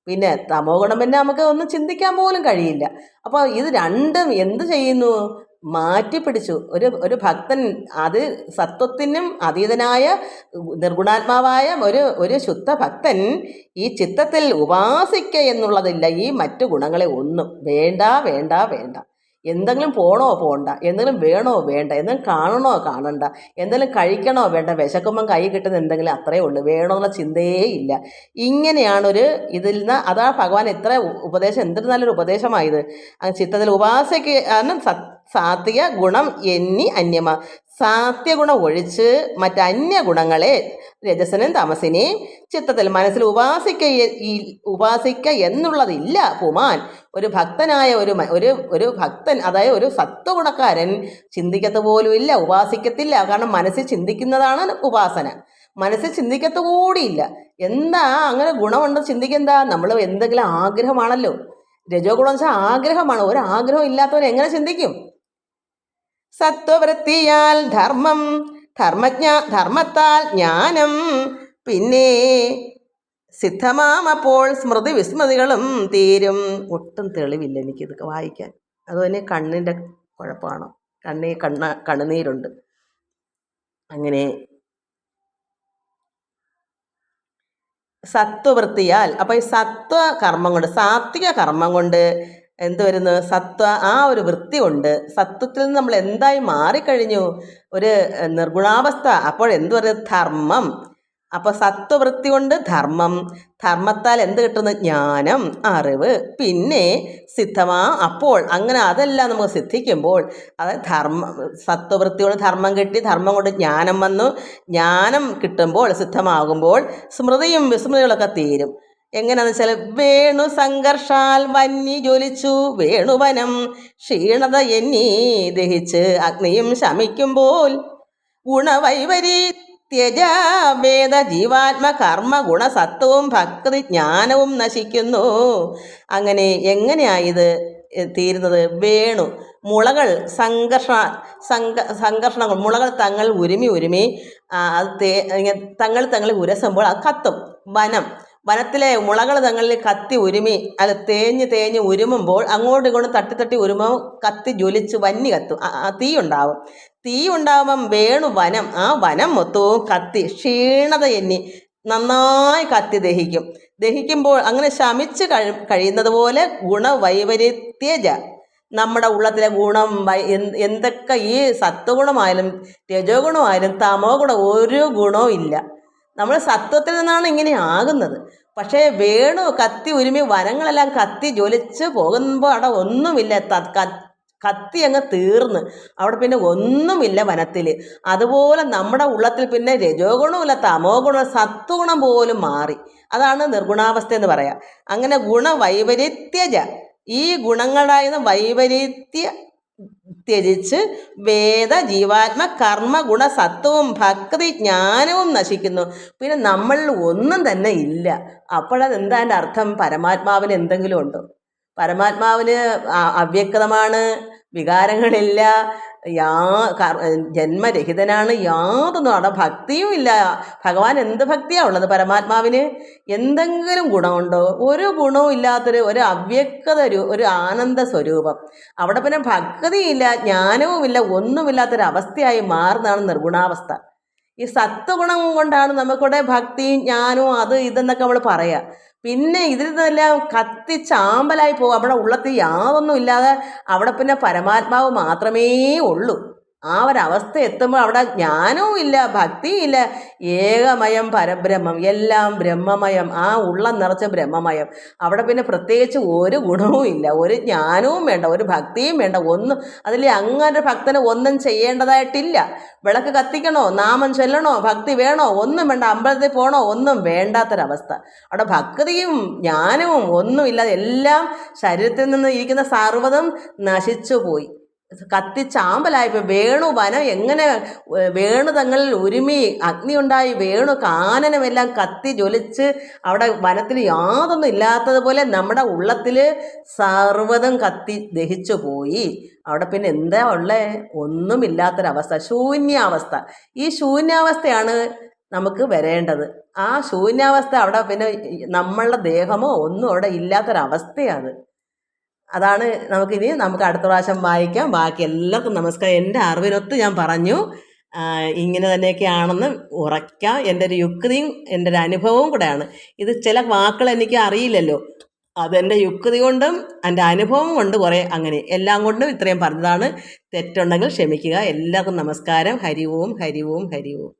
പിന്നെ തമോ ഗുണം പിന്നെ നമുക്ക് ഒന്നും ചിന്തിക്കാൻ പോലും കഴിയില്ല. അപ്പോൾ ഇത് രണ്ടും എന്ത് ചെയ്യുന്നു? മാറ്റിപ്പിടിച്ചു. ഒരു ഒരു ഭക്തൻ, അത് സത്വത്തിനും അതീതനായ നിർഗുണാത്മാവായ ഒരു ഒരു ശുദ്ധ ഭക്തൻ ഈ ചിത്തത്തിൽ ഉപാസിക്ക എന്നുള്ളതില്ല. ഈ മറ്റു ഗുണങ്ങളെ ഒന്നും വേണ്ട വേണ്ട വേണ്ട. എന്തെങ്കിലും പോണോ പോണ്ട, എന്തെങ്കിലും വേണോ വേണ്ട, എന്തെങ്കിലും കാണണോ കാണണ്ട, എന്തെങ്കിലും കഴിക്കണോ വേണ്ട, വിശക്കുമ്പം കൈ കിട്ടുന്ന എന്തെങ്കിലും അത്രയേ ഉള്ളൂ, വേണമെന്നുള്ള ചിന്തയേ ഇല്ല. ഇങ്ങനെയാണൊരു ഇതിൽ നിന്ന്, അതാ ഭഗവാൻ എത്ര ഉപദേശം, എന്തൊരു നല്ലൊരു ഉപദേശമായത്. ചിത്തത്തിൽ ഉപാസയ്ക്ക് സാത്വിക ഗുണം എന്നീ അന്യമ, സാത്യഗുണം ഒഴിച്ച് മറ്റന്യ ഗുണങ്ങളെ രജസനും തമസിനെയും ചിത്തത്തിൽ മനസ്സിൽ ഉപാസിക്ക എന്നുള്ളതില്ല പുമാൻ. ഒരു ഭക്തനായ ഒരു ഭക്തൻ, അതായത് ഒരു സത്വഗുണക്കാരൻ ചിന്തിക്കത്ത് പോലും ഇല്ല, ഉപാസിക്കത്തില്ല. കാരണം മനസ്സിൽ ചിന്തിക്കുന്നതാണ് ഉപാസന, മനസ്സിൽ ചിന്തിക്കത്ത് കൂടിയില്ല. എന്താ അങ്ങനെ ഗുണമുണ്ടെന്ന് ചിന്തിക്കെന്താ? നമ്മൾ എന്തെങ്കിലും ആഗ്രഹമാണല്ലോ, രജോ ഗുണം വെച്ചാൽ ആഗ്രഹമാണ്. ഒരു ആഗ്രഹം ഇല്ലാത്തവൻ എങ്ങനെ ചിന്തിക്കും? സത്വവൃത്തിയാൽ ധർമ്മം, ധർമ്മത്താൽ ജ്ഞാനം, പിന്നെ സിദ്ധമാമപ്പോൾ സ്മൃതി വിസ്മൃതികളും തീരും. ഒട്ടും തെളിവില്ല എനിക്കിതൊക്കെ വായിക്കാൻ. അതുപോലെ കണ്ണിൻ്റെ കുഴപ്പമാണോ, കണ്ണുനീരുണ്ട്. അങ്ങനെ സത്വവൃത്തിയാൽ, അപ്പോൾ ഈ സത്വകർമ്മം കൊണ്ട്, സാത്വിക കർമ്മം കൊണ്ട് എന്ത് വരുന്നു? ആ ഒരു വൃത്തി കൊണ്ട് സത്വത്തിൽ നിന്ന് നമ്മൾ എന്തായി മാറിക്കഴിഞ്ഞു? ഒരു നിർഗുണാവസ്ഥ. അപ്പോൾ എന്ത് പറയുന്നത്? ധർമ്മം. അപ്പോൾ സത്വവൃത്തി കൊണ്ട് ധർമ്മം, ധർമ്മത്താൽ എന്ത് കിട്ടുന്നു? ജ്ഞാനം, അറിവ്. പിന്നെ സിദ്ധമാ, അപ്പോൾ അങ്ങനെ അതെല്ലാം നമുക്ക് സിദ്ധിക്കുമ്പോൾ, അതായത് സത്വവൃത്തി കൊണ്ട് ധർമ്മം കിട്ടി, ധർമ്മം കൊണ്ട് ജ്ഞാനം വന്നു, ജ്ഞാനം കിട്ടുമ്പോൾ, സിദ്ധമാകുമ്പോൾ സ്മൃതിയും വിസ്മൃതികളൊക്കെ തീരും. എങ്ങനെയാണെന്ന് വെച്ചാൽ, വേണു സംഘർഷാൽ വന്നി ജ്വലിച്ചു വേണുവനം, ക്ഷീണത എന്നീ ദഹിച്ച് അഗ്നിയും ശമിക്കുമ്പോൾ, ഗുണവൈവരി ത്യജ വേദ ജീവാത്മ കർമ്മ ഗുണസത്വവും ഭക്തി ജ്ഞാനവും നശിക്കുന്നു. അങ്ങനെ എങ്ങനെയായത് തീരുന്നത്? വേണു, മുളകൾ സംഘർഷണങ്ങൾ, മുളകൾ തങ്ങൾ ഉരുമി അത് തങ്ങൾ ഉരസുമ്പോൾ അത് കത്തും. വനത്തിലെ മുളകൾ തങ്ങളിൽ കത്തി ഉരുമി അത് തേഞ്ഞ് ഉരുമുമ്പോൾ, അങ്ങോട്ടും ഇങ്ങോട്ടും തട്ടി ഉരുമ്പോൾ കത്തി ജ്വലിച്ച് വന്നി കത്തും, തീ ഉണ്ടാവുമ്പം വേണു വനം, ആ വനം മൊത്തവും കത്തി ക്ഷീണത എന്നി നന്നായി കത്തി ദഹിക്കുമ്പോൾ അങ്ങനെ ശമിച്ച് കഴിയുന്നത് പോലെ ഗുണവൈപരീത്യജ, നമ്മുടെ ഉള്ളത്തിലെ ഗുണം എന്തൊക്കെ, ഈ സത്വഗുണമായാലും രജോ ഗുണമായാലും തമോ ഗുണം ഒരു ഗുണവും ഇല്ല. നമ്മൾ സത്വത്തിൽ നിന്നാണ് ഇങ്ങനെ ആകുന്നത്. പക്ഷേ വേണു കത്തി ഉരുമി വനങ്ങളെല്ലാം കത്തി ജ്വലിച്ച് പോകുമ്പോൾ അവിടെ ഒന്നുമില്ല, കത്തി അങ്ങ് തീർന്ന് അവിടെ പിന്നെ ഒന്നുമില്ല വനത്തിൽ. അതുപോലെ നമ്മുടെ ഉള്ളത്തിൽ പിന്നെ രജോ ഗുണമില്ല, തമോ ഗുണം, സത്വഗുണം പോലും മാറി. അതാണ് നിർഗുണാവസ്ഥ എന്ന് പറയാം. അങ്ങനെ ഗുണവൈപരീത്യജ, ഈ ഗുണങ്ങളായിരുന്ന വൈപരീത്യ ത്യജിച്ച് വേദ ജീവാത്മ കർമ്മ ഗുണസത്വവും ഭക്തി ജ്ഞാനവും നശിക്കുന്നു. പിന്നെ നമ്മളിൽ ഒന്നും തന്നെ ഇല്ല. അപ്പോഴതെന്താ എൻ്റെ അർത്ഥം? പരമാത്മാവിന് എന്തെങ്കിലും ഉണ്ടോ? പരമാത്മാവിന് അവ്യക്തമാണ്, വികാരങ്ങളില്ല, ജന്മരഹിതനാണ്, യാതൊന്നും അവിടെ ഭക്തിയും ഇല്ല. ഭഗവാൻ എന്ത് ഭക്തിയാണ് ഉള്ളത് പരമാത്മാവിന്? എന്തെങ്കിലും ഗുണമുണ്ടോ? ഒരു ഗുണവും ഇല്ലാത്തൊരു അവ്യക്തത, ഒരു ആനന്ദ സ്വരൂപം. അവിടെ പിന്നെ ഭക്തിയില്ല, ജ്ഞാനവുമില്ല, ഒന്നുമില്ലാത്തൊരവസ്ഥയായി മാറുന്നതാണ് നിർഗുണാവസ്ഥ. ഈ സത്വഗുണം കൊണ്ടാണ് നമുക്കിവിടെ ഭക്തിയും ജ്ഞാനവും അത് ഇതെന്നൊക്കെ നമ്മൾ പറയാം. പിന്നെ ഇതിൽ നിന്നെല്ലാം കത്തിച്ചാമ്പലായി പോകും. അവിടെ ഉള്ളത്തിൽ യാതൊന്നും ഇല്ലാതെ അവിടെ പിന്നെ പരമാത്മാവ് മാത്രമേ ഉള്ളൂ. ആ ഒരവസ്ഥ എത്തുമ്പോൾ അവിടെ ജ്ഞാനവും ഇല്ല, ഭക്തിയും ഇല്ല, ഏകമയം പരബ്രഹ്മം, എല്ലാം ബ്രഹ്മമയം, ആ ഉള്ളം നിറച്ച ബ്രഹ്മമയം. അവിടെ പിന്നെ പ്രത്യേകിച്ച് ഒരു ഗുണവും ഇല്ല, ഒരു ജ്ഞാനവും വേണ്ട, ഒരു ഭക്തിയും വേണ്ട, ഒന്നും. അതിൽ അങ്ങനെ ഭക്തന് ഒന്നും ചെയ്യേണ്ടതായിട്ടില്ല. വിളക്ക് കത്തിക്കണോ, നാമം ചൊല്ലണോ, ഭക്തി വേണോ, ഒന്നും വേണ്ട, അമ്പലത്തിൽ പോകണോ, ഒന്നും വേണ്ടാത്തൊരവസ്ഥ. അവിടെ ഭക്തിയും ജ്ഞാനവും ഒന്നുമില്ലാതെ എല്ലാം ശരീരത്തിൽ നിന്ന് ഇരിക്കുന്ന സർവ്വതും നശിച്ചു പോയി, കത്തിച്ചാമ്പലായിപ്പോൾ. വേണു വനം എങ്ങനെ, വേണു തങ്ങളിൽ ഉരുമി അഗ്നി ഉണ്ടായി, വേണു കാനനമെല്ലാം കത്തി ജ്വലിച്ച് അവിടെ വനത്തിൽ യാതൊന്നും ഇല്ലാത്തതുപോലെ നമ്മുടെ ഉള്ളത്തിൽ സർവ്വതും കത്തി ദഹിച്ചു പോയി. അവിടെ പിന്നെ എന്താ ഉള്ളേ? ഒന്നുമില്ലാത്തൊരവസ്ഥ, ശൂന്യാവസ്ഥ. ഈ ശൂന്യാവസ്ഥയാണ് നമുക്ക് വരേണ്ടത്. ആ ശൂന്യാവസ്ഥ അവിടെ പിന്നെ നമ്മളുടെ ദേഹമോ ഒന്നും അവിടെ ഇല്ലാത്തൊരവസ്ഥയാണ്. അതാണ് നമുക്ക് അടുത്ത പ്രാവശ്യം വായിക്കാം. ബാക്കി എല്ലാവർക്കും നമസ്കാരം. എൻ്റെ അറിവിനൊത്ത് ഞാൻ പറഞ്ഞു. ഇങ്ങനെ തന്നെയൊക്കെയാണെന്ന് ഉറയ്ക്കാം. എൻ്റെ ഒരു യുക്തിയും എൻ്റെ ഒരു അനുഭവവും കൂടെയാണ്. ഇത് ചില വാക്കുകൾ എനിക്ക് അറിയില്ലല്ലോ, അതെൻ്റെ യുക്തി കൊണ്ടും എൻ്റെ അനുഭവം കൊണ്ട് കുറേ അങ്ങനെ എല്ലാം കൊണ്ടും ഇത്രയും പറഞ്ഞതാണ്. തെറ്റുണ്ടെങ്കിൽ ക്ഷമിക്കുക. എല്ലാവർക്കും നമസ്കാരം. ഹരി ഓം, ഹരി ഓം, ഹരി ഓം.